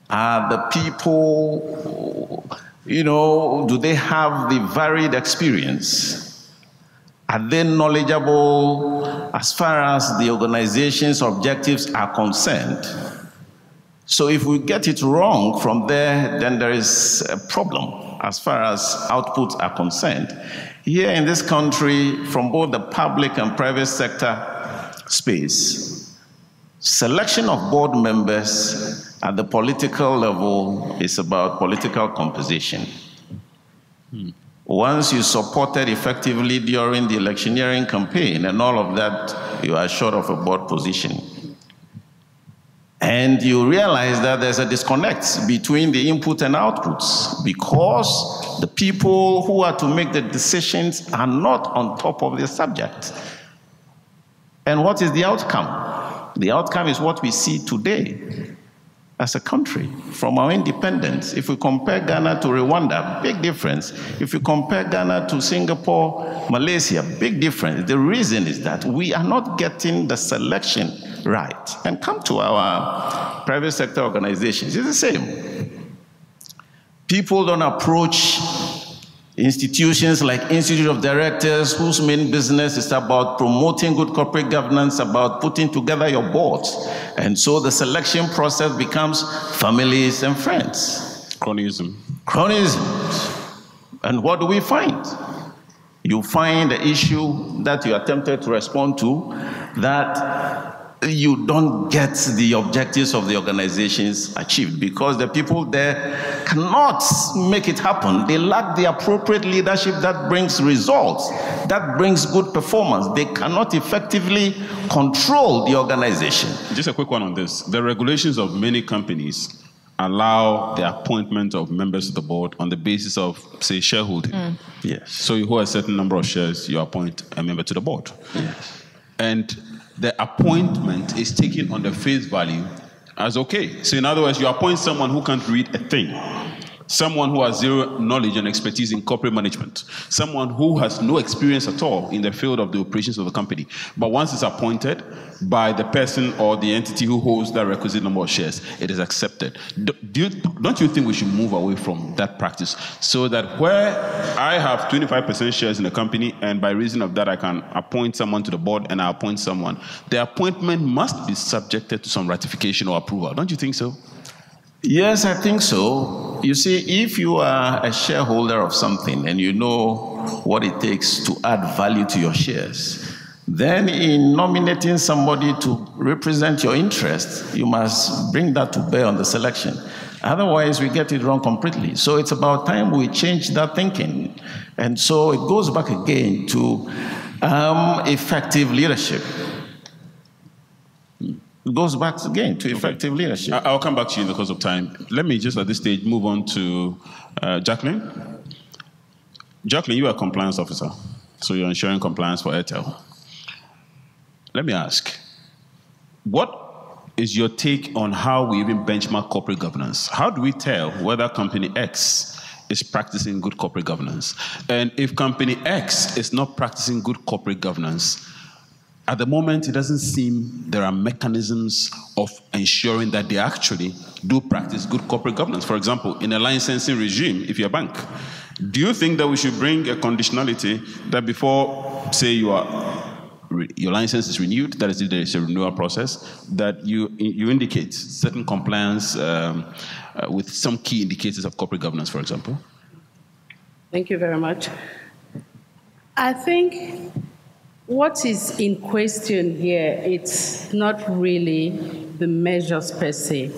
Are the people, do they have the varied experience? Are they knowledgeable as far as the organization's objectives are concerned? So if we get it wrong from there, then there is a problem as far as outputs are concerned. Here in this country, from both the public and private sector space, selection of board members at the political level is about political composition. Once you supported effectively during the electioneering campaign and all of that, you are short of a board position. And you realize that there's a disconnect between the input and outputs, because the people who are to make the decisions are not on top of the subject. And what is the outcome? The outcome is what we see today as a country from our independence. If we compare Ghana to Rwanda, big difference. If we compare Ghana to Singapore, Malaysia, big difference. The reason is that we are not getting the selection right. And come to our private sector organizations, it's the same. People don't approach institutions like Institute of Directors, whose main business is about promoting good corporate governance, about putting together your boards. And so the selection process becomes families and friends. Cronyism. Cronyism. And what do we find? You find the issue that you attempted to respond to, that you don't get the objectives of the organizations achieved because the people there cannot make it happen. They lack the appropriate leadership that brings results, that brings good performance. They cannot effectively control the organization. Just a quick one on this. The regulations of many companies allow the appointment of members of the board on the basis of, say, shareholding. Yes. So you hold a certain number of shares, you appoint a member to the board. Yes. And the appointment is taken on the face value as okay. So in other words, you appoint someone who can't read a thing, someone who has zero knowledge and expertise in corporate management, someone who has no experience at all in the field of the operations of the company. But once it's appointed by the person or the entity who holds that requisite number of shares, it is accepted. Don't you think we should move away from that practice so that where I have 25% shares in the company and by reason of that I can appoint someone to the board and I appoint someone, the appointment must be subjected to some ratification or approval. Don't you think so? Yes, I think so. You see, if you are a shareholder of something and you know what it takes to add value to your shares, then in nominating somebody to represent your interest, you must bring that to bear on the selection. Otherwise, we get it wrong completely. So it's about time we change that thinking. And so it goes back again to effective leadership. It goes back again to effective leadership. I'll come back to you in the course of time. Let me just at this stage move on to Jacqueline. Jacqueline, you are a compliance officer, so you're ensuring compliance for Airtel. Let me ask, what is your take on how we even benchmark corporate governance? How do we tell whether company X is practicing good corporate governance? And if company X is not practicing good corporate governance, at the moment, it doesn't seem there are mechanisms of ensuring that they actually do practice good corporate governance. For example, in a licensing regime, if you're a bank, do you think that we should bring a conditionality that before, say, your license is renewed, that is, if there is a renewal process, that you indicate certain compliance with some key indicators of corporate governance, for example? Thank you very much. I think what is in question here, it's not really the measures per se,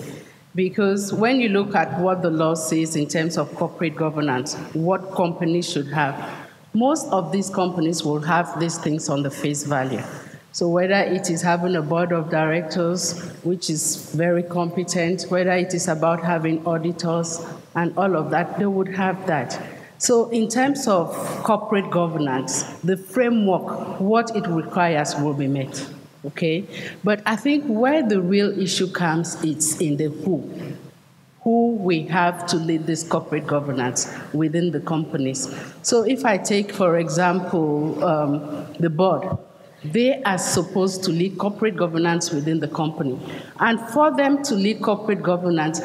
because when you look at what the law says in terms of corporate governance, what companies should have, most of these companies will have these things on the face value. So whether it is having a board of directors, which is very competent, whether it is about having auditors and all of that, they would have that. So in terms of corporate governance, the framework, what it requires will be met, okay? But I think where the real issue comes, it's in the who we have to lead this corporate governance within the companies. So if I take, for example, the board, they are supposed to lead corporate governance within the company. And for them to lead corporate governance,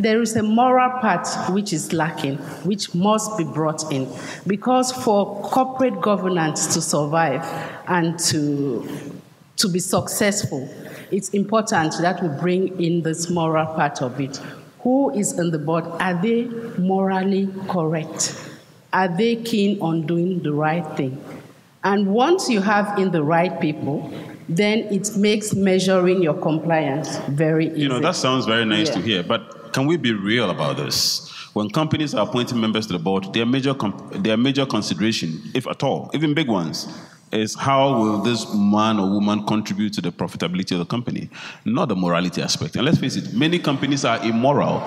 there is a moral part which is lacking, which must be brought in. Because for corporate governance to survive and to be successful, it's important that we bring in this moral part of it. Who is on the board? Are they morally correct? Are they keen on doing the right thing? And once you have in the right people, then it makes measuring your compliance very easy. You know, that sounds very nice to hear, but can we be real about this? When companies are appointing members to the board, their major consideration, if at all, even big ones, is how will this man or woman contribute to the profitability of the company, not the morality aspect. And let's face it, many companies are immoral.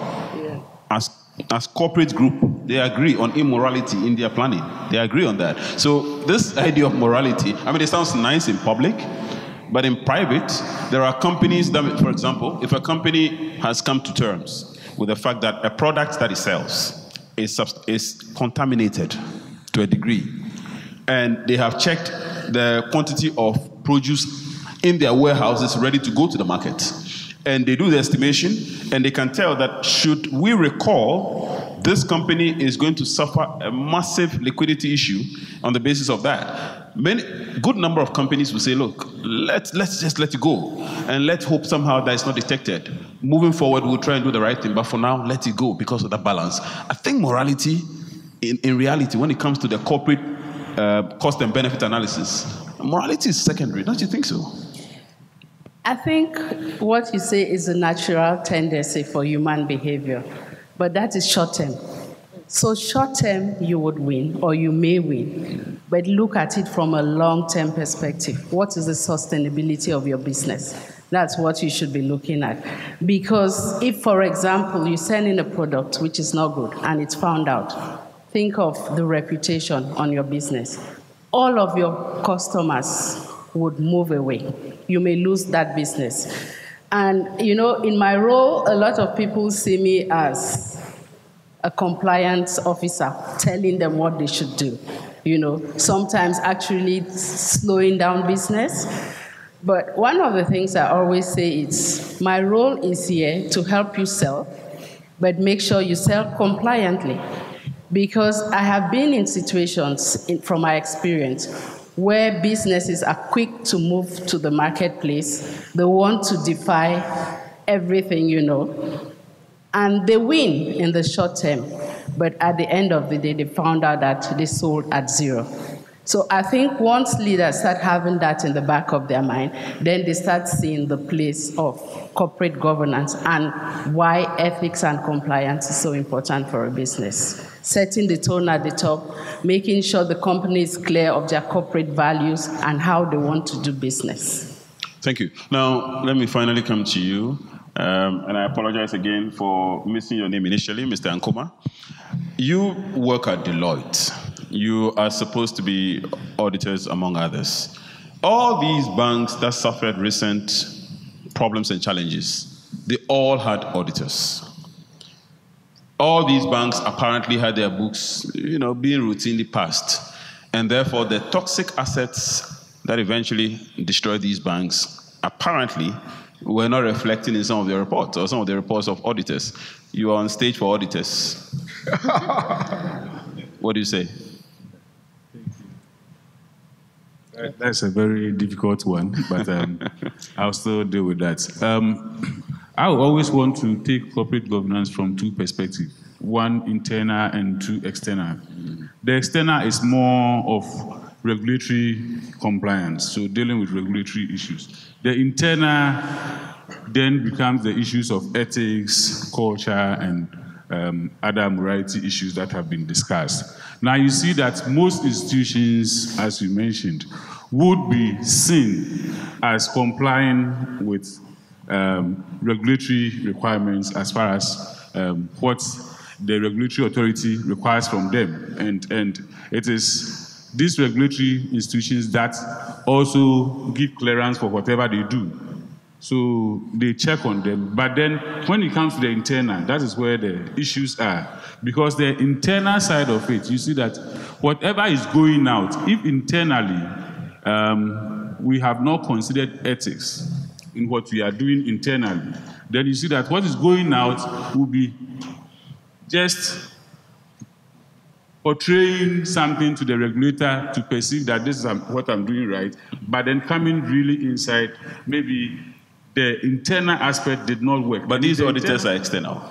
As corporate group, they agree on immorality in their planning. They agree on that. So this idea of morality, I mean, it sounds nice in public, but in private, there are companies that, for example, if a company has come to terms with the fact that a product that it sells is contaminated to a degree, and they have checked the quantity of produce in their warehouses ready to go to the market, and they do the estimation, and they can tell that should we recall, this company is going to suffer a massive liquidity issue on the basis of that. Good number of companies will say, look, let's just let it go, and let's hope somehow that it's not detected. Moving forward, we'll try and do the right thing, but for now, let it go because of that balance. I think morality, in reality, when it comes to the corporate cost and benefit analysis, morality is secondary. Don't you think so? I think what you say is a natural tendency for human behavior, but that is short term. So short term, you would win, or you may win, but look at it from a long-term perspective. What is the sustainability of your business? That's what you should be looking at. Because if, for example, you send in a product which is not good and it's found out, think of the reputation on your business. All of your customers would move away. You may lose that business. And, you know, in my role, a lot of people see me as a compliance officer telling them what they should do. You know, sometimes actually slowing down business. But one of the things I always say is, my role is here to help you sell, but make sure you sell compliantly. Because I have been in situations, from my experience, where businesses are quick to move to the marketplace. They want to defy everything, you know. And they win in the short term, but at the end of the day, they found out that they sold at zero. So I think once leaders start having that in the back of their mind, then they start seeing the place of corporate governance and why ethics and compliance is so important for a business. Setting the tone at the top, making sure the company is clear of their corporate values and how they want to do business. Thank you. Now, let me finally come to you. And I apologize again for missing your name initially, Mr. Ankoma. You work at Deloitte. You are supposed to be auditors, among others. All these banks that suffered recent problems and challenges, they all had auditors. All these banks apparently had their books, you know, being routinely passed. And therefore, the toxic assets that eventually destroyed these banks apparently were not reflecting in some of the reports or some of the reports of auditors. You are on stage for auditors. What do you say? That's a very difficult one, but I'll still deal with that. I always want to take corporate governance from two perspectives. One internal and two external. The external is more of regulatory compliance, so dealing with regulatory issues. The internal then becomes the issues of ethics, culture, and other morality issues that have been discussed. Now you see that most institutions, as you mentioned, would be seen as complying with regulatory requirements as far as what the regulatory authority requires from them. And it is these regulatory institutions that also give clearance for whatever they do. So they check on them. But then when it comes to the internal, that is where the issues are. Because the internal side of it, you see that whatever is going out, if internally we have not considered ethics in what we are doing internally, then you see that what is going out will be just portraying something to the regulator to perceive that this is what I'm doing right, but then coming really inside, maybe the internal aspect did not work. But these auditors are external.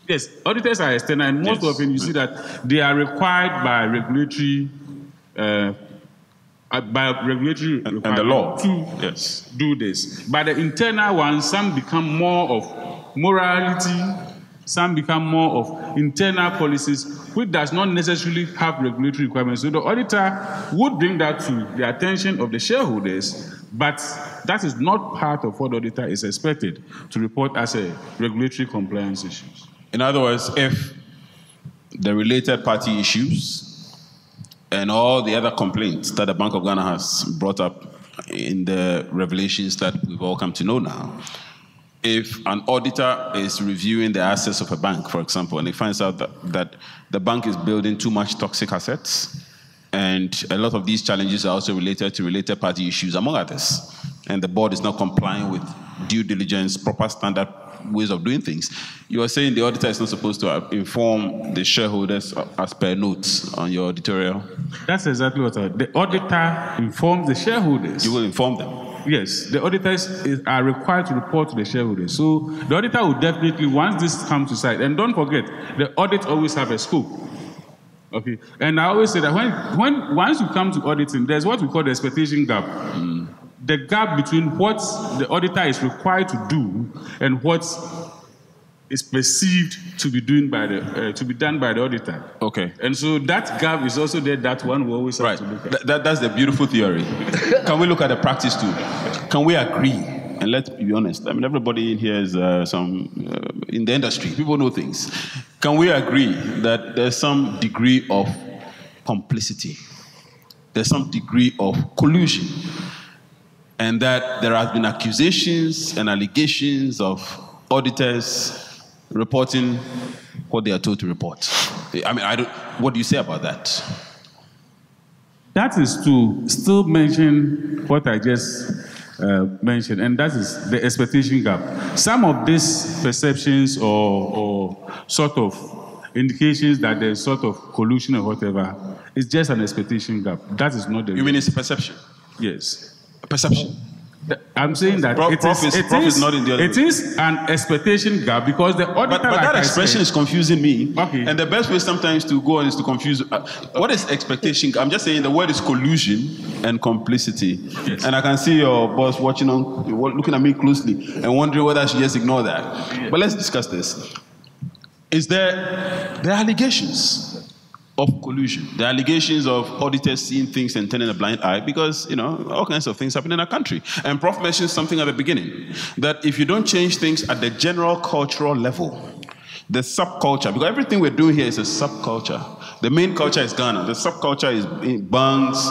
Yes, auditors are external, and most often you see that they are required by regulatory requirement and the law to do this. But the internal ones, some become more of morality, some become more of internal policies, which does not necessarily have regulatory requirements. So the auditor would bring that to the attention of the shareholders, but that is not part of what the auditor is expected to report as a regulatory compliance issues. In other words, if the related party issues and all the other complaints that the Bank of Ghana has brought up in the revelations that we've all come to know now, if an auditor is reviewing the assets of a bank, for example, and he finds out that the bank is building too much toxic assets, and a lot of these challenges are also related to related party issues, among others, and the board is not complying with due diligence, proper standard ways of doing things, you are saying the auditor is not supposed to inform the shareholders as per notes on your editorial? That's exactly what the auditor informs the shareholders. You will inform them? Yes, the auditors are required to report to the shareholders. So the auditor will definitely, once this comes to sight, and don't forget, the audit always have a scope. Okay, and I always say that once you come to auditing, there's what we call the expectation gap. the gap between what the auditor is required to do and what is perceived to be done by the auditor. Okay. And so that gap is also there. That one we always have to look at. That's the beautiful theory. Can we look at the practice too? Can we agree? And let's be honest. I mean, everybody in here is in the industry. People know things. Can we agree that there's some degree of complicity? There's some degree of collusion, and that there have been accusations and allegations of auditors reporting what they are told to report. I mean, what do you say about that? That is to still mention what I just mentioned, and that is the expectation gap. Some of these perceptions or sort of indications that there's sort of collusion or whatever is just an expectation gap. That is not the... You mean it's a perception? Yes. A perception? I'm saying that it is an expectation gap because the auditor... But that expression is confusing me. Okay. And the best way sometimes to go on is to confuse... what is expectation? I'm just saying the word is collusion and complicity. Yes. And I can see your boss looking at me closely and wondering whether I should just ignore that. Yes. But let's discuss this. There are allegations of collusion. The allegations of auditors seeing things and turning a blind eye because, all kinds of things happen in our country. And Prof mentioned something at the beginning, that if you don't change things at the general cultural level, the subculture, because everything we're doing here is a subculture. The main culture is Ghana. The subculture is banks,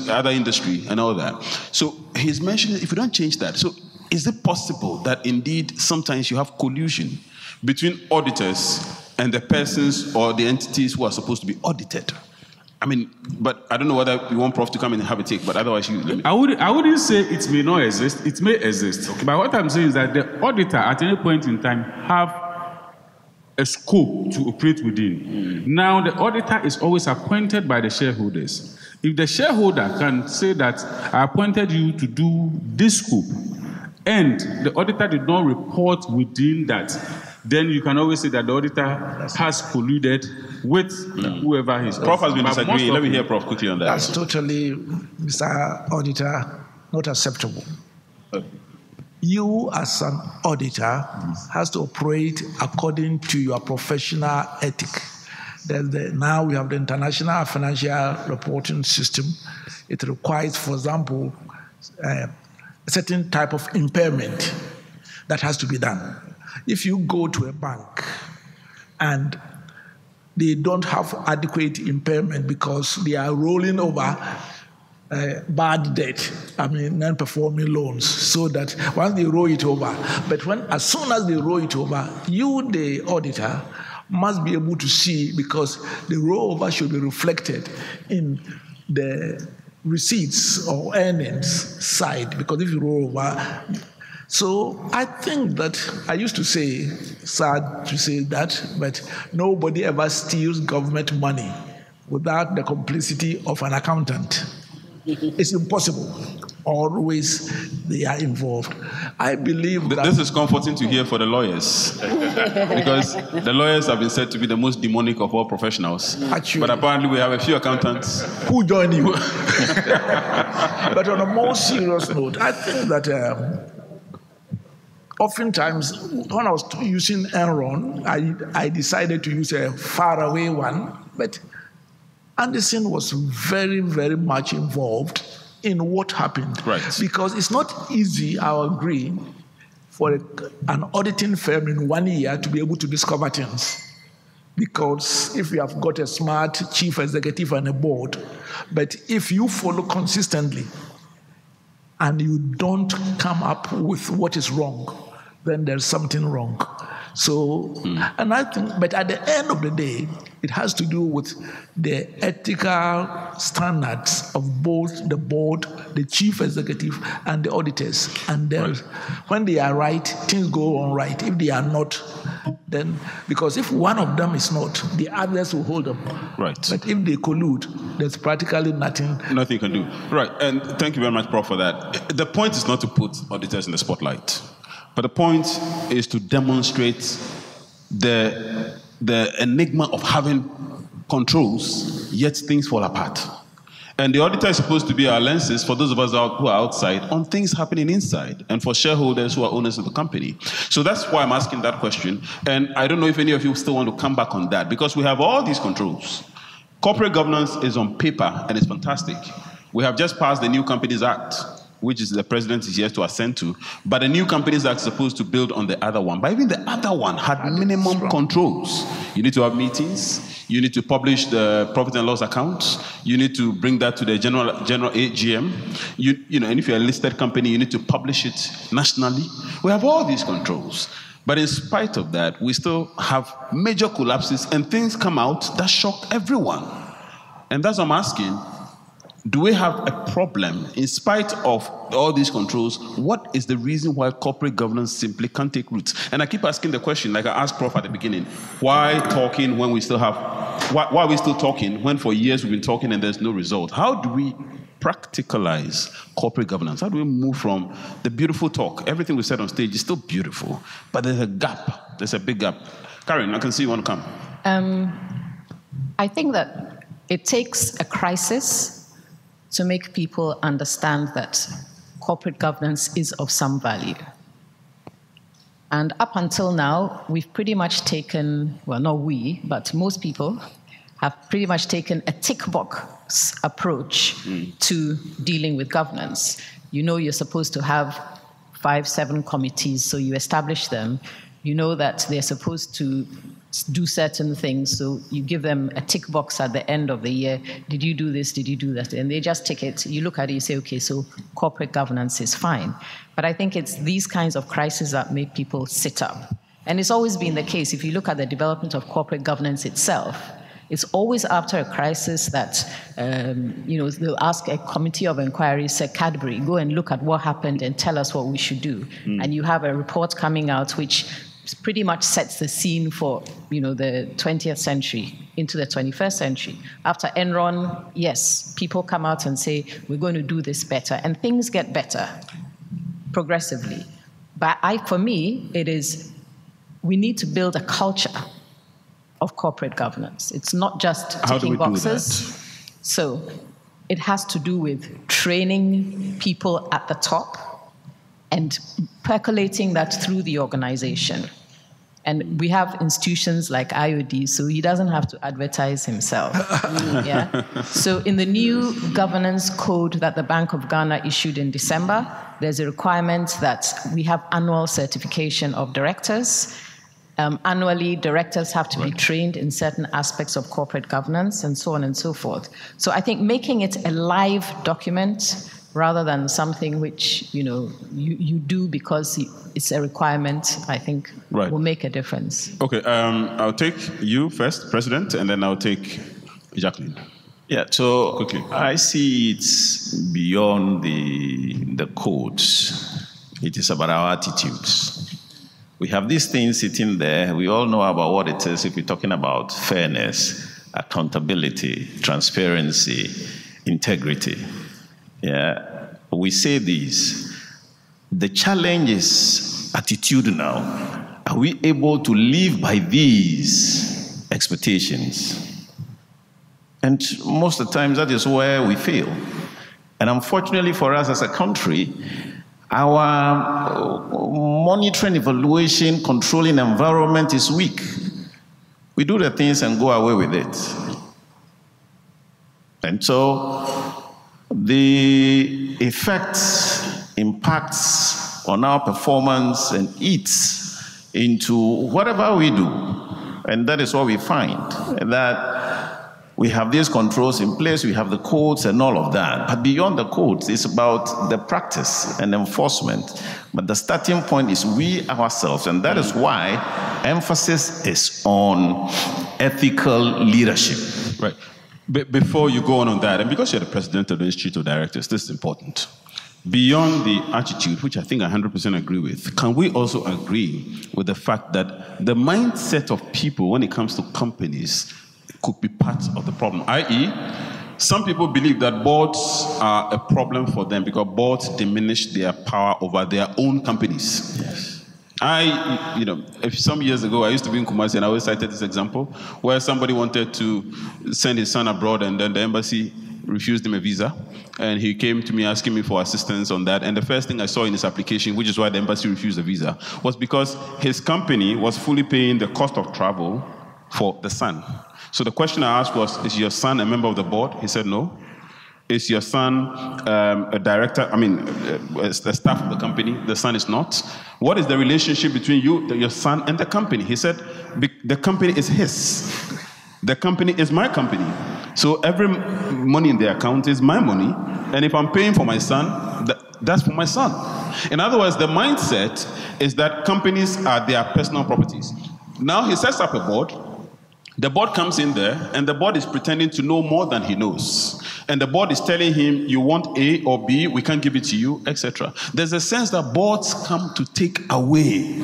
other industry, and all that. So he's mentioning if you don't change that. So is it possible that indeed sometimes you have collusion between auditors and the persons or the entities who are supposed to be audited? I mean, but I don't know whether you want Prof to come in and have a take, but otherwise I wouldn't say it may not exist. It may exist. Okay. But what I'm saying is that the auditor at any point in time have a scope to operate within. Now, the auditor is always appointed by the shareholders. If the shareholder can say that I appointed you to do this scope, and the auditor did not report within that, then you can always say that the auditor has colluded with whoever he's... Prof has been disagreeing. Let me hear Prof quickly on that. That's totally, Mr. Auditor, not acceptable. You, as an auditor, has to operate according to your professional ethic. Now we have the International Financial Reporting System. It requires, for example, a certain type of impairment that has to be done. If you go to a bank and they don't have adequate impairment because they are rolling over bad debt, non-performing loans, so that once they roll it over, but as soon as they roll it over, you, the auditor, must be able to see, because the rollover should be reflected in the receipts or earnings side, because if you roll over... So I think that, I used to say, sad to say that, but nobody ever steals government money without the complicity of an accountant. It's impossible. Always they are involved. I believe that... This is comforting to hear for the lawyers. Because the lawyers have been said to be the most demonic of all professionals. Actually, but apparently we have a few accountants who join you. But on a more serious note, I think that... oftentimes, when I was using Enron, I decided to use a faraway one, but Anderson was very, very much involved in what happened. Right. Because it's not easy, I agree, for an auditing firm in 1 year to be able to discover things. Because if you have got a smart chief executive and a board, but if you follow consistently and you don't come up with what is wrong, then there's something wrong. So, and I think, but at the end of the day, it has to do with the ethical standards of both the board, the chief executive, and the auditors. And then when they are right, things go on right. If they are not, then, because if one of them is not, the others will hold them. Right. But if they collude, there's practically nothing. Nothing you can do. Right, and thank you very much, Prof, for that. The point is not to put auditors in the spotlight. But the point is to demonstrate the enigma of having controls, yet things fall apart. And the auditor is supposed to be our lenses for those of us who are outside on things happening inside, and for shareholders who are owners of the company. So that's why I'm asking that question. And I don't know if any of you still want to come back on that, because we have all these controls. Corporate governance is on paper, and it's fantastic. We have just passed the New Companies Act, which is the president is here to assent to. But the New Companies Act is supposed to build on the other one. But even the other one had minimum controls. You need to have meetings. You need to publish the profit and loss accounts. You need to bring that to the general AGM. And if you're a listed company, you need to publish it nationally. We have all these controls. But in spite of that, we still have major collapses, and things come out that shock everyone. And that's what I'm asking. Do we have a problem in spite of all these controls? What is the reason why corporate governance simply can't take roots? And I keep asking the question, like I asked Prof at the beginning, why talking when we still have, why are we still talking when for years we've been talking and there's no result? How do we practicalize corporate governance? How do we move from the beautiful talk? Everything we said on stage is still beautiful, but there's a gap. There's a big gap. Karen, I can see you want to come. I think that it takes a crisis to make people understand that corporate governance is of some value. And up until now, we've pretty much taken, well, not we, but most people have pretty much taken a tick box approach to dealing with governance. You know you're supposed to have 5, 7 committees, so you establish them. You know that they're supposed to do certain things, so you give them a tick box at the end of the year. Did you do this? Did you do that? And they just tick it. You look at it, you say, okay, so corporate governance is fine. But I think it's these kinds of crises that make people sit up. And it's always been the case. If you look at the development of corporate governance itself, it's always after a crisis that, they'll ask a committee of inquiry, say, Cadbury, go and look at what happened and tell us what we should do. And you have a report coming out which pretty much sets the scene for, the 20th century into the 21st century. After Enron, yes, people come out and say, we're going to do this better, and things get better progressively. But for me, it is, we need to build a culture of corporate governance. It's not just ticking boxes. So it has to do with training people at the top and percolating that through the organization. And we have institutions like IOD, so he doesn't have to advertise himself. Yeah? So in the new governance code that the Bank of Ghana issued in December, there's a requirement that we have annual certification of directors. Annually, directors have to be trained in certain aspects of corporate governance and so on and so forth. So I think making it a live document rather than something which, you do because it's a requirement, I think will make a difference. Okay, I'll take you first, President, and then I'll take Jacqueline. Yeah, so quickly. I see it's beyond the codes. It is about our attitudes. We have these things sitting there. We all know about what it is if we're talking about fairness, accountability, transparency, integrity. Yeah, we say these. The challenge is attitudinal. Are we able to live by these expectations? And most of the times that is where we fail. And unfortunately for us as a country, our monitoring, evaluation, controlling environment is weak. We do the things and go away with it. And so the effects, impacts on our performance and eats into whatever we do. And that is what we find, that we have these controls in place, we have the codes and all of that. But beyond the codes, it's about the practice and enforcement. But the starting point is we ourselves, and that is why emphasis is on ethical leadership. Right. Before you go on that, and because you're the president of the Institute of Directors, this is important. Beyond the attitude, which I think I 100% agree with, can we also agree with the fact that the mindset of people when it comes to companies could be part of the problem? I.e., some people believe that boards are a problem for them because boards diminish their power over their own companies. Yes. Some years ago, I used to be in Kumasi, and I always cited this example, where somebody wanted to send his son abroad, and then the embassy refused him a visa. And he came to me asking me for assistance on that. And the first thing I saw in his application, which is why the embassy refused the visa, was because his company was fully paying the cost of travel for the son. So the question I asked was, is your son a member of the board? He said no. Is your son a director, a staff of the company? The son is not. What is the relationship between you, your son, and the company? He said, the company is his. The company is my company. So every money in the account is my money. And if I'm paying for my son, that's for my son. In other words, the mindset is that companies are their personal properties. Now he sets up a board. The board comes in there, and the board is pretending to know more than he knows. And the board is telling him, you want A or B, we can't give it to you, etc. There's a sense that boards come to take away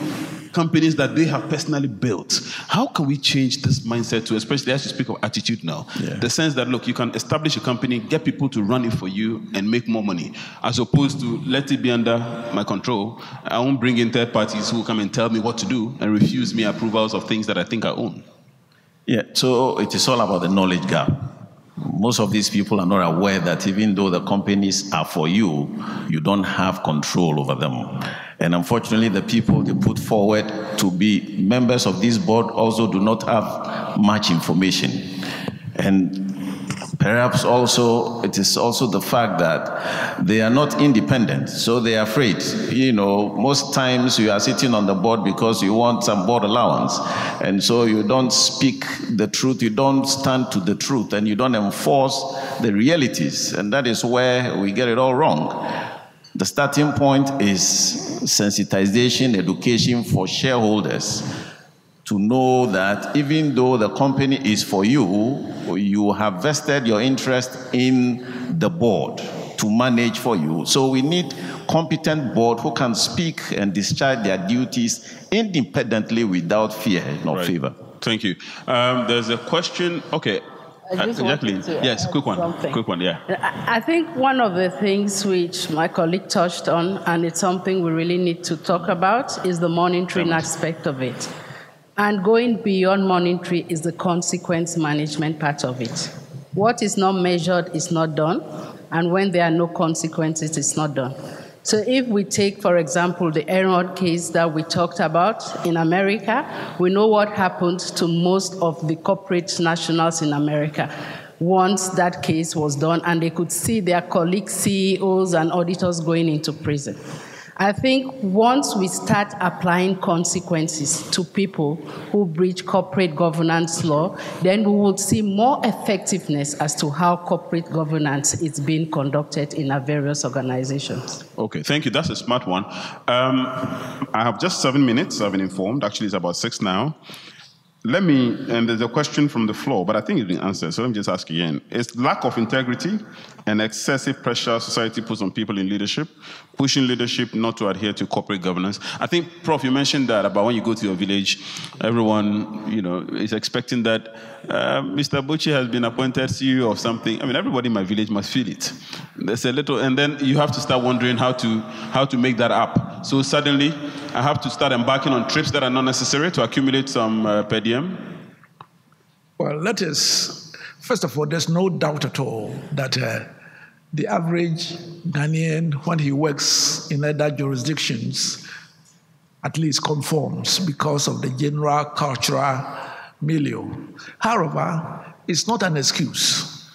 companies that they have personally built. How can we change this mindset to, especially as you speak of attitude now, the sense that, look, you can establish a company, get people to run it for you, and make more money, as opposed to let it be under my control. I won't bring in third parties who come and tell me what to do and refuse me approvals of things that I think I own. Yeah, so it is all about the knowledge gap. Most of these people are not aware that even though the companies are for you, you don't have control over them. And unfortunately, the people they put forward to be members of this board also do not have much information. And perhaps also, it is also the fact that they are not independent, so they are afraid. You know, most times you are sitting on the board because you want some board allowance, and so you don't speak the truth, you don't stand to the truth, and you don't enforce the realities, and that is where we get it all wrong. The starting point is sensitization, education for shareholders, to know that even though the company is for you, you have vested your interest in the board to manage for you. So we need competent board who can speak and discharge their duties independently without fear nor favor. Thank you. There's a question. Okay. Exactly. Yes, quick one. Something. Quick one, yeah. I think one of the things which my colleague touched on, and it's something we really need to talk about, is the monitoring aspect of it. And going beyond monetary is the consequence management part of it. What is not measured is not done, and when there are no consequences, it's not done. So if we take, for example, the Enron case that we talked about in America, we know what happened to most of the corporate nationals in America once that case was done, and they could see their colleagues, CEOs and auditors going into prison. I think once we start applying consequences to people who breach corporate governance law, then we will see more effectiveness as to how corporate governance is being conducted in our various organizations. Okay, thank you. That's a smart one. I have just 7 minutes, I've been informed. Actually, it's about 6 now. And there's a question from the floor, but I think it's been answered, so let me just ask again. Is lack of integrity and excessive pressure society puts on people in leadership, pushing leadership not to adhere to corporate governance? I think, Prof, you mentioned that about when you go to your village, everyone, is expecting that Mr. Buchi has been appointed CEO of something. I mean, everybody in my village must feel it. There's a little, and then you have to start wondering how to make that up. So suddenly, I have to start embarking on trips that are not necessary to accumulate some per diem. Well, first of all, there's no doubt at all that the average Ghanaian, when he works in other jurisdictions, at least conforms because of the general cultural milieu. However, it's not an excuse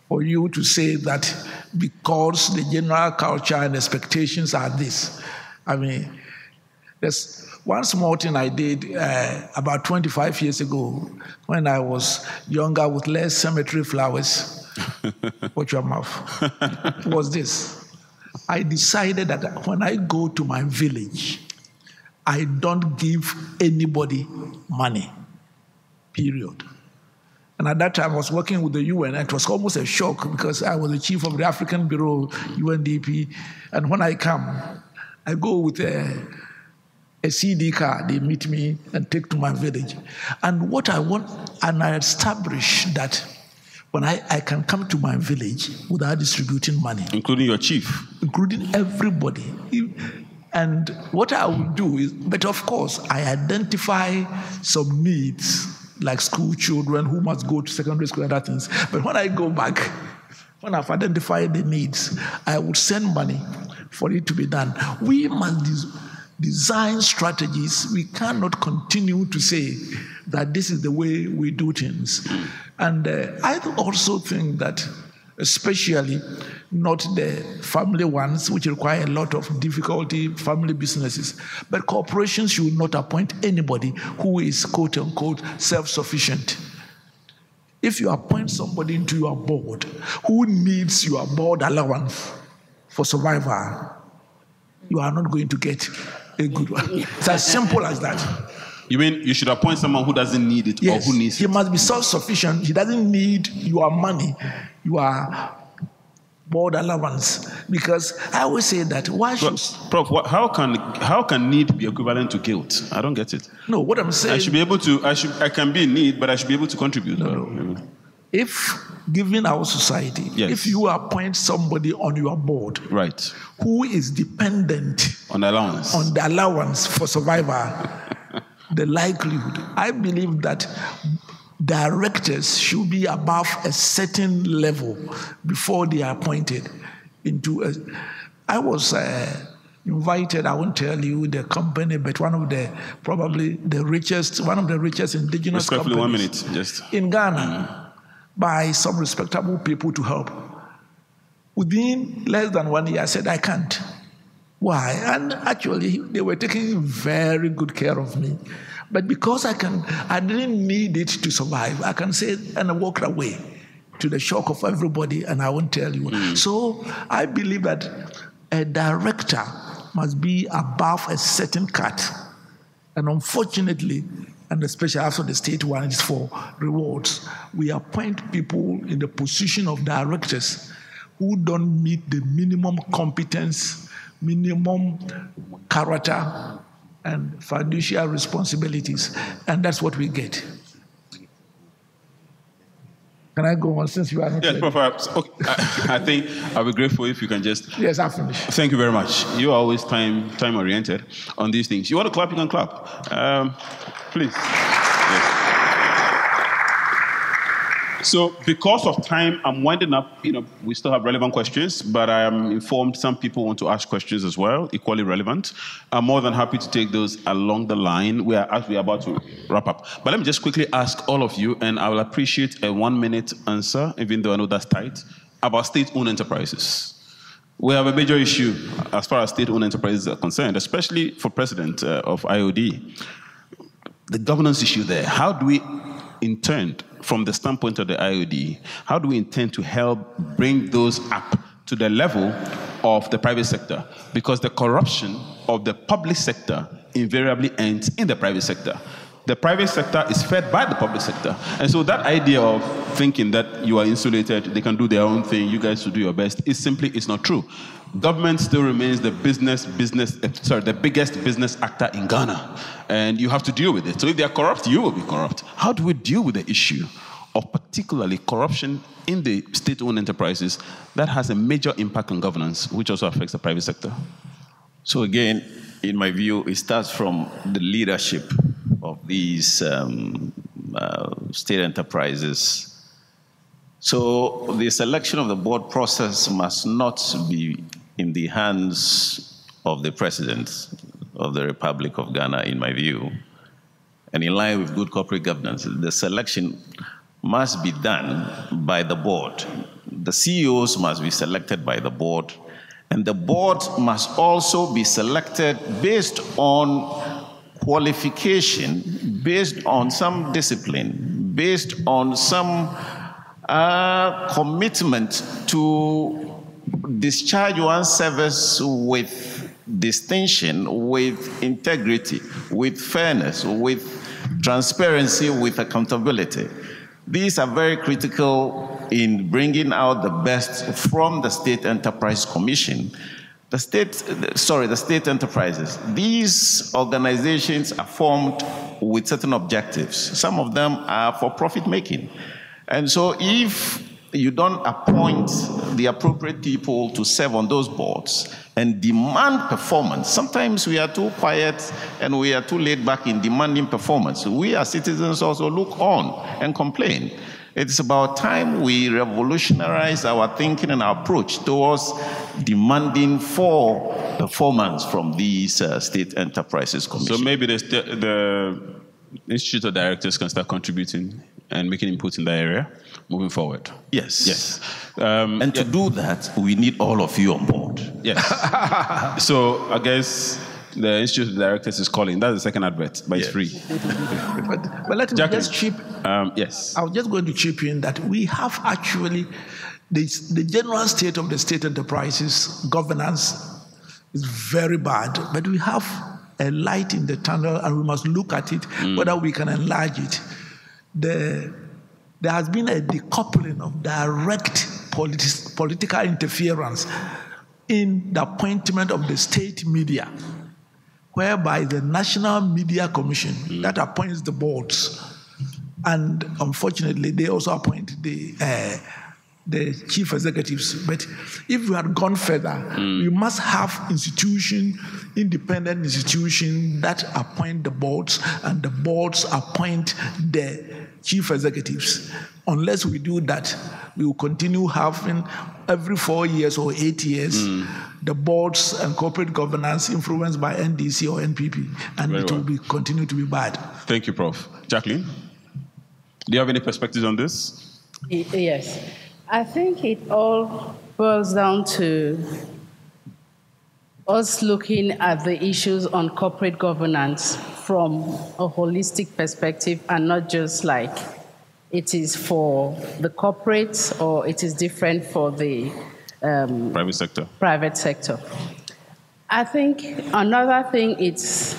for you to say that because the general culture and expectations are this. I mean, there's one small thing I did about 25 years ago when I was younger with less cemetery flowers. Watch your mouth. Was this. I decided that when I go to my village, I don't give anybody money, period. And at that time, I was working with the UN, and it was almost a shock because I was the chief of the African Bureau, UNDP, and when I come, I go with a CD card, they meet me and take to my village. And what I want, and I establish that when I can come to my village without distributing money. Including your chief? Including everybody. And what I will do is, but of course, I identify some needs like school children who must go to secondary school and other things. But when I go back, when I've identified the needs, I would send money for it to be done. We must design strategies. We cannot continue to say that this is the way we do things. And I also think that especially not the family ones, which require a lot of difficulty, family businesses, but corporations should not appoint anybody who is quote-unquote self-sufficient. If you appoint somebody into your board who needs your board allowance for survival, you are not going to get a good one. It's as simple as that. You mean you should appoint someone who doesn't need it, yes, or who needs it? He must be self-sufficient. He doesn't need your money, your board allowance. Because I always say that, why should... Prof, how can need be equivalent to guilt? I don't get it. No, what I'm saying... I can be in need, but I should be able to contribute. No. If, given our society, yes, if you appoint somebody on your board, right, who is dependent on the allowance for survival, the likelihood, I believe that directors should be above a certain level before they are appointed into a... I was invited, I won't tell you the company, but one of the richest indigenous companies 1 minute, just in Ghana, by some respectable people to help. Within less than 1 year, I said, I can't. Why? And actually, they were taking very good care of me. But because I didn't need it to survive, I can say, and I walked away to the shock of everybody, and I won't tell you. So I believe that a director must be above a certain cut. And unfortunately, and especially after the state one is for rewards, we appoint people in the position of directors who don't meet the minimum competence, minimum character, and fiduciary responsibilities. And that's what we get. Can I go on since you are not... Yes, perhaps. Okay. I think I'll be grateful if you can just... Yes, I'll finish. Thank you very much. You are always time-oriented on these things. You want to clap, you can clap. Please. Yes. So because of time, I'm winding up. We still have relevant questions, but I am informed some people want to ask questions as well, equally relevant. I'm more than happy to take those along the line. We are about to wrap up. But let me just quickly ask all of you, and I will appreciate a 1-minute answer, even though I know that's tight, about state-owned enterprises. We have a major issue as far as state-owned enterprises are concerned, especially for president of IOD. The governance issue there, how do we intend, from the standpoint of the IOD, how do we intend to help bring those up to the level of the private sector? Because the corruption of the public sector invariably ends in the private sector. The private sector is fed by the public sector. And so that idea of thinking that you are insulated, they can do their own thing, you guys should do your best, it's not true. Government still remains the biggest business actor in Ghana. And you have to deal with it. So if they are corrupt, you will be corrupt. How do we deal with the issue of particularly corruption in the state-owned enterprises that has a major impact on governance, which also affects the private sector? So again, in my view, it starts from the leadership of these state enterprises. So the selection of the board process must not be in the hands of the President of the Republic of Ghana, in my view. And in line with good corporate governance, the selection must be done by the board. The CEOs must be selected by the board, and the board must also be selected based on qualification, based on some discipline, based on some commitment to discharge one's service with distinction, with integrity, with fairness, with transparency, with accountability. These are very critical in bringing out the best from the State Enterprise Commission. The state enterprises. These organizations are formed with certain objectives. Some of them are for profit making. And so if you don't appoint the appropriate people to serve on those boards and demand performance. Sometimes we are too quiet and we are too laid back in demanding performance. We as citizens also look on and complain. It's about time we revolutionize our thinking and our approach towards demanding for performance from these state enterprises commissions. So maybe the Institute of Directors can start contributing and making input in that area moving forward. Yes. Yes. And to do that, we need all of you on board. Yes. So I guess the Institute of Directors is calling. That's the second advert, but it's free. But let me just chip. Yes. I was just going to chip in that we have actually the general state of the state enterprises governance is very bad, but we have a light in the tunnel, and we must look at it whether we can enlarge it. There has been a decoupling of direct political interference in the appointment of the state media, whereby the National Media Commission that appoints the boards, and unfortunately they also appoint the chief executives. But if we had gone further, we must have independent institutions that appoint the boards, and the boards appoint the chief executives. Unless we do that, we will continue having every 4 years or 8 years the boards and corporate governance influenced by NDC or NPP, and it will continue to be bad. Thank you, Prof. Jacqueline, do you have any perspectives on this? Yes. I think it all boils down to us looking at the issues on corporate governance from a holistic perspective, and not just like it is for the corporates or it is different for the private sector. I think another thing, it's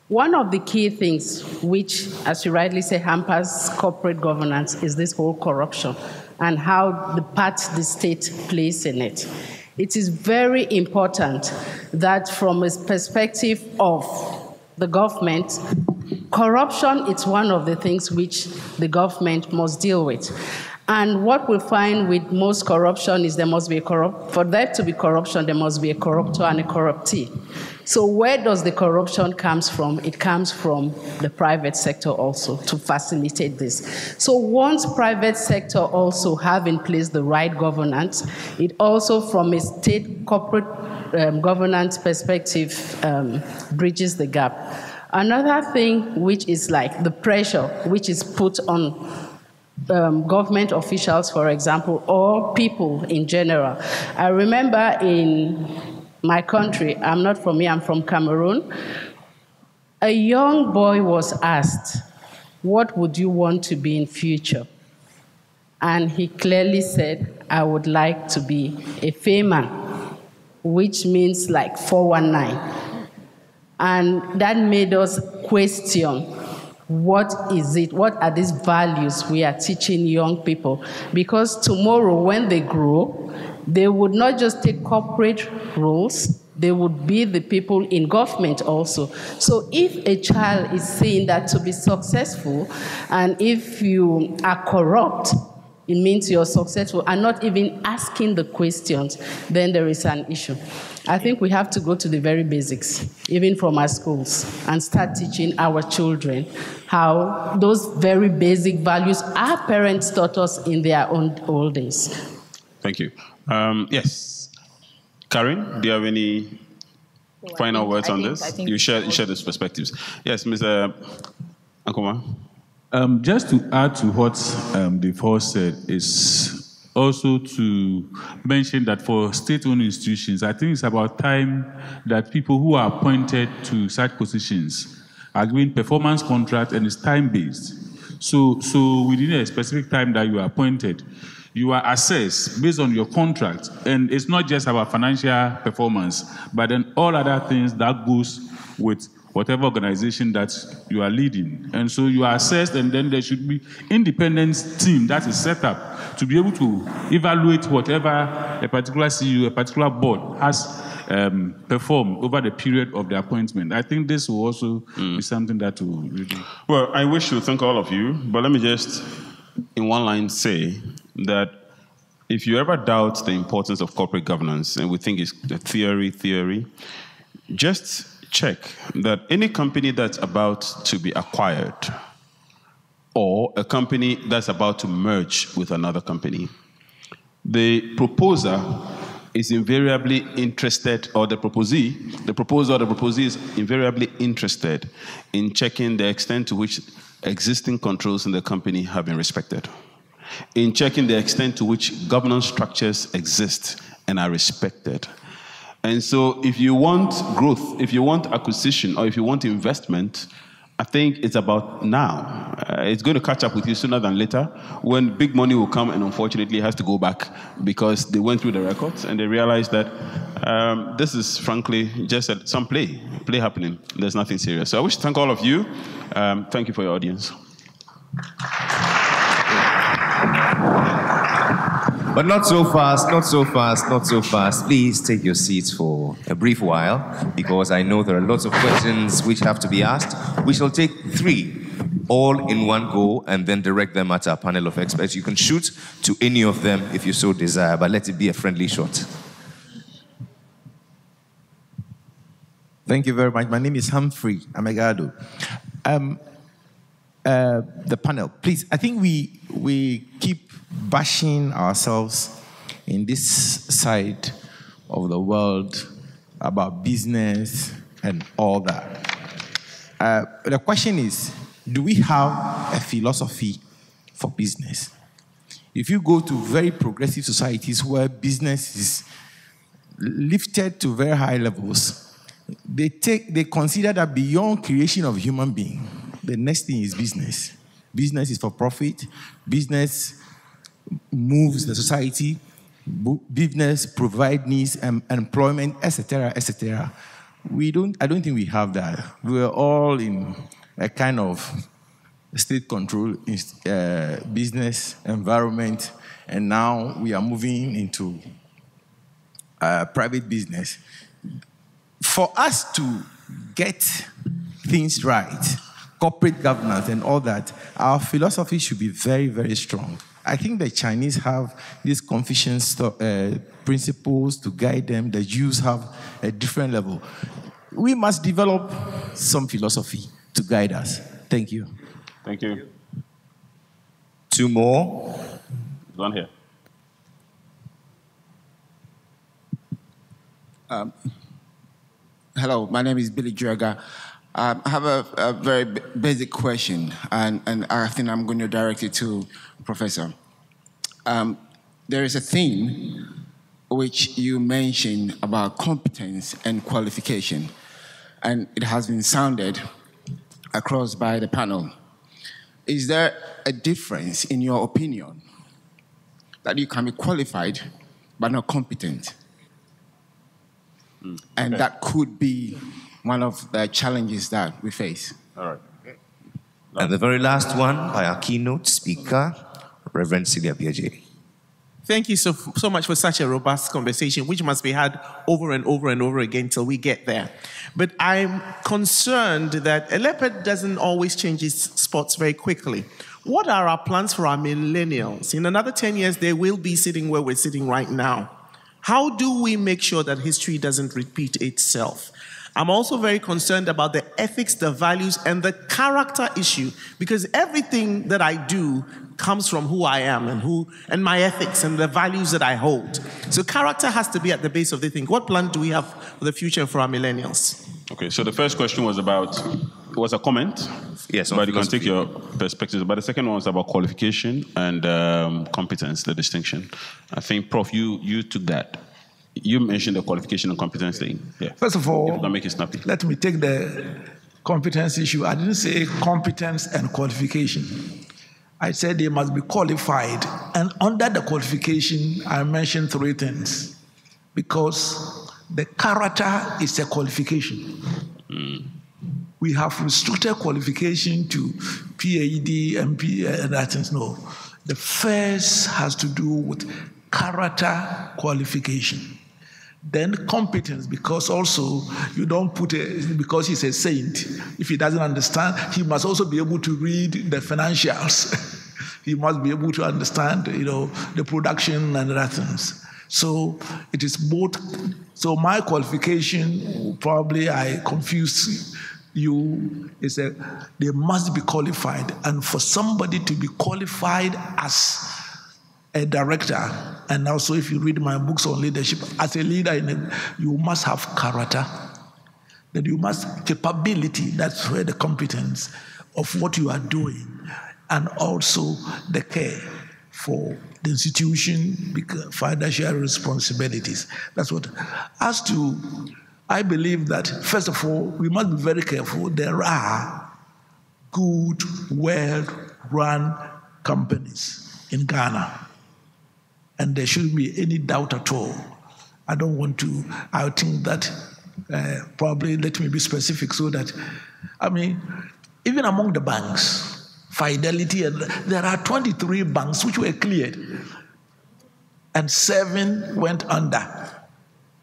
one of the key things which, as you rightly say, hampers corporate governance is this whole corruption and how the part the state plays in it. It is very important that from a perspective of the government, corruption is one of the things which the government must deal with. And what we find with most corruption is there must be for there to be corruption, there must be a corruptor and a corruptee. So where does the corruption comes from? It comes from the private sector also to facilitate this. So once private sector also have in place the right governance, it also from a state corporate governance perspective bridges the gap. Another thing which is like the pressure which is put on government officials, for example, or people in general. I remember in my country, I'm not from here, I'm from Cameroon, a young boy was asked, what would you want to be in future? And he clearly said, I would like to be a famer, which means like 419. And that made us question, what is it? What are these values we are teaching young people? Because tomorrow when they grow, they would not just take corporate roles, they would be the people in government also. So if a child is saying that to be successful, and if you are corrupt, it means you're successful, and not even asking the questions, then there is an issue. I think we have to go to the very basics, even from our schools, and start teaching our children how those very basic values our parents taught us in their own old days. Thank you. Yes. Karen, do you have any final words on this? You share those perspectives. Yes, Mr. Ankoma. Just to add to what the first said is also to mention that for state-owned institutions, I think it's about time that people who are appointed to such positions are given performance contract, and it's time-based. So within a specific time that you are appointed, you are assessed based on your contract, and it's not just about financial performance, but then all other things that goes with whatever organization that you are leading. And so you are assessed, and then there should be independent team that is set up to be able to evaluate whatever a particular CEO, a particular board has performed over the period of the appointment. I think this will also be something that will really... Well, I wish to thank all of you, but let me just, in one line, say that if you ever doubt the importance of corporate governance, and we think it's a theory, just check that any company that's about to be acquired or a company that's about to merge with another company, the proposer is invariably interested, or the proposer or the proposee is invariably interested in checking the extent to which existing controls in the company have been respected, in checking the extent to which governance structures exist and are respected. And so if you want growth, if you want acquisition, or if you want investment, I think it's about now. It's going to catch up with you sooner than later, when big money will come and unfortunately has to go back because they went through the records and they realized that this is frankly just some play happening. There's nothing serious. So I wish to thank all of you. Thank you for your audience. But not so fast, not so fast, not so fast. Please take your seats for a brief while, because I know there are lots of questions which have to be asked. We shall take 3 all in one go and then direct them at our panel of experts. You can shoot to any of them if you so desire, but let it be a friendly shot. Thank you very much. My name is Humphrey Amegado. The panel, please, I think we keep bashing ourselves in this side of the world about business and all that. The question is, do we have a philosophy for business? If you go to very progressive societies where business is lifted to very high levels, they consider that beyond creation of human being, the next thing is business. Business is for profit. Business moves the society. Business provides needs and employment, etc., etc. I don't think we have that. We're all in a kind of state-controlled business environment, and now we are moving into private business. For us to get things right, corporate governance and all that, our philosophy should be very, very strong. I think the Chinese have these Confucian principles to guide them. The Jews have a different level. We must develop some philosophy to guide us. Thank you. Thank you. 2 more. One here. Hello, my name is Billy Draga. I have a very basic question, and I think I'm going to direct it to Professor. There is a theme which you mentioned about competence and qualification, and it has been sounded across by the panel. Is there a difference, in your opinion, that you can be qualified but not competent? And that could be one of the challenges that we face. All right. And the very last one by our keynote speaker, Reverend Celia Biagye. Thank you so much for such a robust conversation, which must be had over and over and over again till we get there. But I'm concerned that a leopard doesn't always change its spots very quickly. What are our plans for our millennials? In another 10 years, they will be sitting where we're sitting right now. How do we make sure that history doesn't repeat itself? I'm also very concerned about the ethics, the values, and the character issue, because everything that I do comes from who I am and my ethics and the values that I hold. So character has to be at the base of the thing. What plan do we have for the future for our millennials? Okay, so the first question was a comment. Yes, but you can take your perspectives. But the second one was about qualification and competence, the distinction. I think, Prof, you took that. You mentioned the qualification and competence thing. Yeah. First of all, if you can make it snappy. Let me take the competence issue. I didn't say competence and qualification. I said they must be qualified. And under the qualification, I mentioned 3 things. Because the character is a qualification. We have restricted qualification to PhD, MP, and that things. No. The first has to do with character qualification. Then competence, because also you don't put because he's a saint. If he doesn't understand, he must also be able to read the financials. He must be able to understand, the production and other things. So it is both. So my qualification, probably I confuse you, is that they must be qualified. And for somebody to be qualified as a director, and also if you read my books on leadership, as a leader, you must have character, that you must capability, that's where the competence of what you are doing, and also the care for the institution, financial responsibilities. That's what. As to, I believe that, first of all, we must be very careful. There are good, well-run companies in Ghana, and there shouldn't be any doubt at all. I don't want to, I think that, probably let me be specific so that, even among the banks, Fidelity, and there are 23 banks which were cleared, and 7 went under.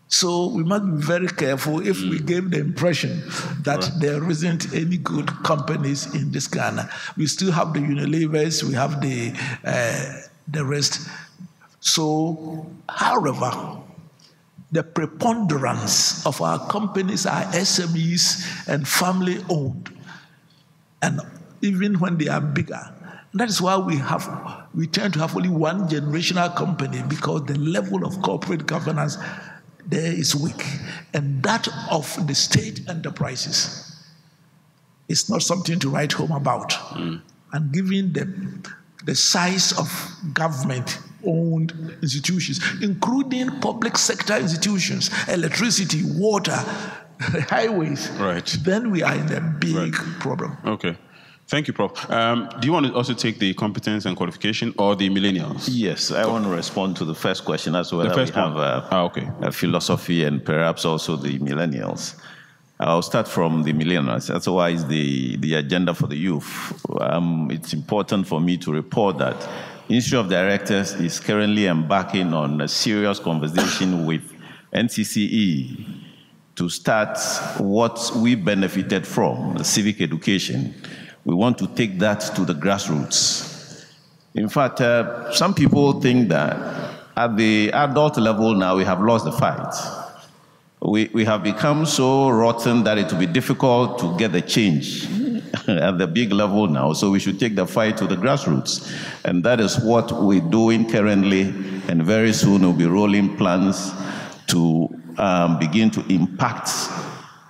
So we must be very careful if we give the impression that there isn't any good companies in this Ghana. We still have the Unilevers, we have the rest. So, however, the preponderance of our companies are SMEs and family-owned, and even when they are bigger. That is why we tend to have only one generational company, because the level of corporate governance there is weak. And that of the state enterprises is not something to write home about. And given the size of government-owned institutions, including public sector institutions, electricity, water, highways, then we are in a big problem. Okay. Thank you, Prof. Do you want to also take the competence and qualification or the millennials? Yes, I want to respond to the first question as well. We have a philosophy and perhaps also the millennials. I'll start from the millennials. That's why it's the agenda for the youth. It's important for me to report that the Institute of Directors is currently embarking on a serious conversation with NCCE to start what we benefited from, the civic education. We want to take that to the grassroots. In fact, some people think that at the adult level now we have lost the fight. We have become so rotten that it will be difficult to get the change at the big level now, so we should take the fight to the grassroots. And that is what we're doing currently, and very soon we'll be rolling plans to begin to impact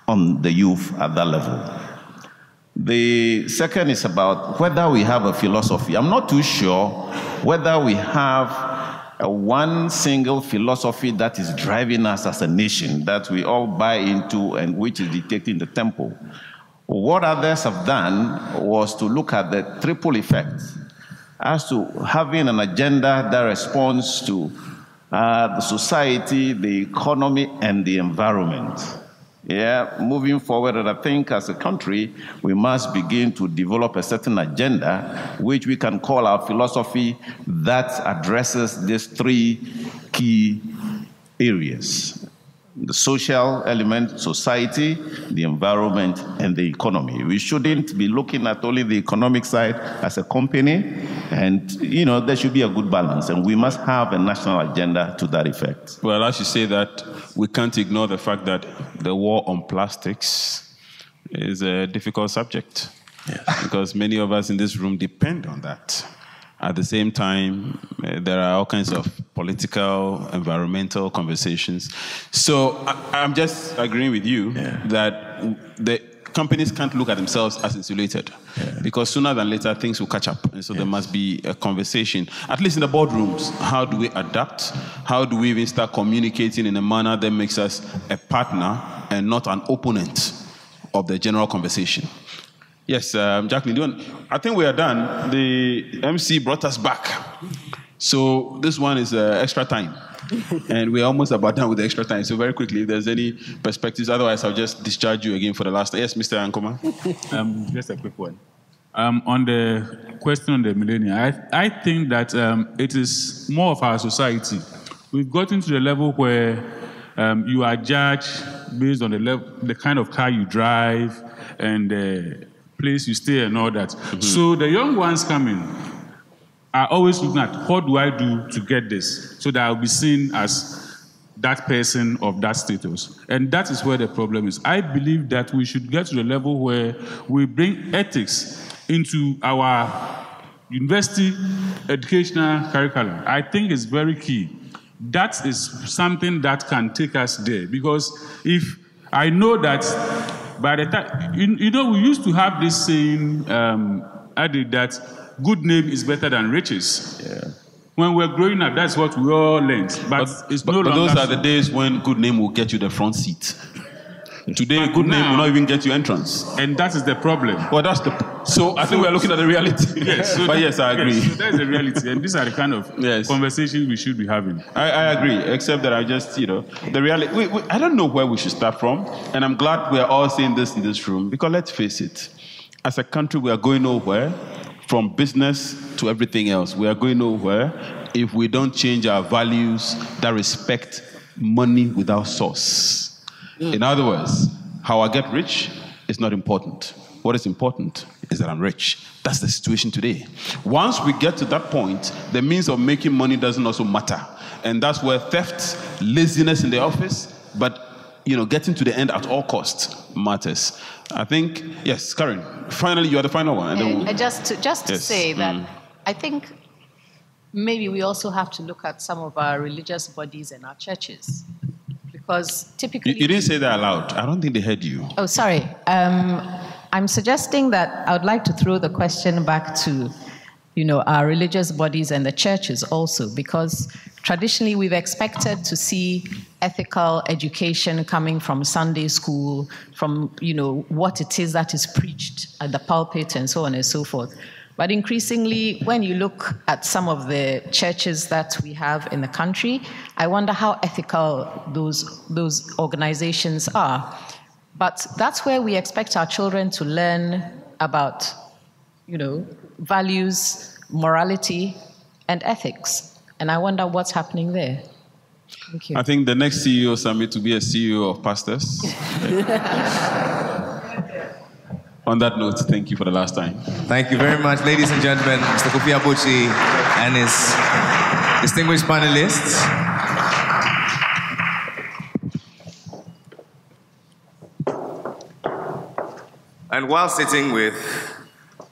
on the youth at that level. The second is about whether we have a philosophy. I'm not too sure whether we have one single philosophy that is driving us as a nation, that we all buy into and which is dictating the tempo. What others have done was to look at the triple effect as to having an agenda that responds to the society, the economy, and the environment. Moving forward, and I think as a country, we must begin to develop a certain agenda which we can call our philosophy that addresses these 3 key areas: the social element, society, the environment, and the economy. We shouldn't be looking at only the economic side as a company, and there should be a good balance, and we must have a national agenda to that effect. Well, I should say that we can't ignore the fact that the war on plastics is a difficult subject, because many of us in this room depend on that. At the same time, there are all kinds of political, environmental conversations. So I'm just agreeing with you that the companies can't look at themselves as insulated, because sooner than later things will catch up. And so there must be a conversation, at least in the boardrooms. How do we adapt? How do we even start communicating in a manner that makes us a partner and not an opponent of the general conversation? Yes, Jacqueline, I think we are done. The MC brought us back. So this one is extra time. And we're almost about done with the extra time. So very quickly, if there's any perspectives, otherwise I'll just discharge you again for the last. Yes, Mr. Ankoma. Just a quick one. On the question on the millennial, I think that it is more of our society. We've gotten to the level where you are judged based on the kind of car you drive and the place you stay and all that. So the young ones coming, are always looking at what do I do to get this so that I'll be seen as that person of that status. And that is where the problem is. I believe that we should get to the level where we bring ethics into our university educational curriculum. I think it's very key. That is something that can take us there. Because if I know that by the time, you know, we used to have this saying, that good name is better than riches. Yeah. When we're growing up, that's what we all learned. But it's no longer. Those are the days when good name will get you the front seat. Today, good name will not even get you entrance. And that is the problem. Well, that's the. So I think we're looking at the reality. Yes. So but yes, I agree. Yes, so that's the reality. And these are the kind of conversations we should be having. I agree, except that I just, the reality. I don't know where we should start from. And I'm glad we're all saying this in this room. Because let's face it, as a country, we are going nowhere. From business to everything else, we are going nowhere if we don't change our values that respect money without source. In other words, how I get rich is not important. What is important is that I'm rich. That's the situation today. Once we get to that point, the means of making money doesn't also matter. And that's where theft, laziness in the office, but getting to the end at all costs matters. I think, yes, Karen, finally, you are the final one. And then just to say that I think maybe we also have to look at some of our religious bodies and our churches. Because typically... You didn't say that aloud. I don't think they heard you. Oh, sorry. I'm suggesting that I would like to throw the question back to, our religious bodies and the churches also, because traditionally we've expected to see ethical education coming from Sunday school, from, what it is that is preached at the pulpit and so on and so forth. But increasingly, when you look at some of the churches that we have in the country, I wonder how ethical those organizations are. But that's where we expect our children to learn about, values, morality, and ethics. And I wonder what's happening there. Thank you. I think the next CEO summit will be a CEO of pastors. On that note, thank you for the last time. Thank you very much, ladies and gentlemen, Mr. Kofi Abuchi and his distinguished panelists. And while sitting with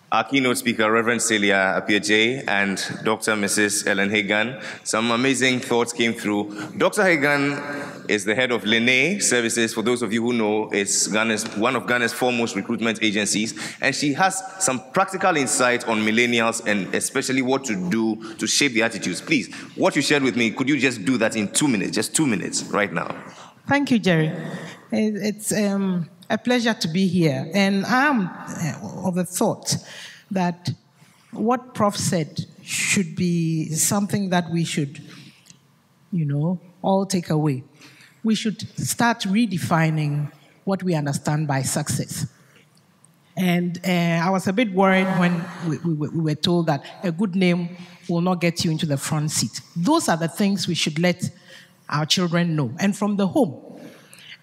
our keynote speaker, Reverend Celia Appiah-Jay, and Dr. Mrs. Ellen Hagan, some amazing thoughts came through. Dr. Hagan is the head of Lene Services. For those of you who know, it's one of Ghana's foremost recruitment agencies, and she has some practical insight on millennials and especially what to do to shape the attitudes. Please, what you shared with me, could you just do that in 2 minutes, just 2 minutes right now? Thank you, Jerry. It's a pleasure to be here. And I'm of the thought that what Prof said should be something that we should, all take away. We should start redefining what we understand by success. And I was a bit worried when we were told that a good name will not get you into the front seat. Those are the things we should let our children know, and from the home.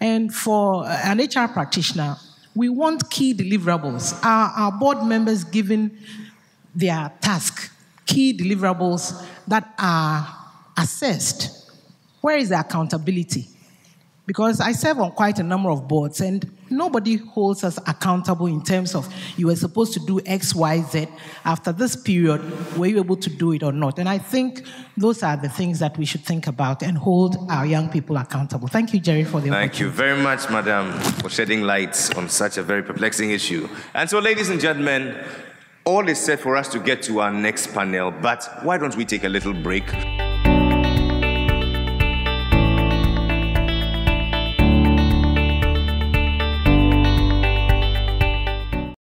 And for an HR practitioner, we want key deliverables. Our board members given their task, key deliverables that are assessed. Where is the accountability? Because I serve on quite a number of boards, and nobody holds us accountable in terms of you were supposed to do X, Y, Z. After this period, were you able to do it or not? And I think those are the things that we should think about and hold our young people accountable. Thank you, Jerry, for the opportunity. Thank you very much, Madam, for shedding light on such a very perplexing issue. And so, ladies and gentlemen, all is set for us to get to our next panel, but why don't we take a little break?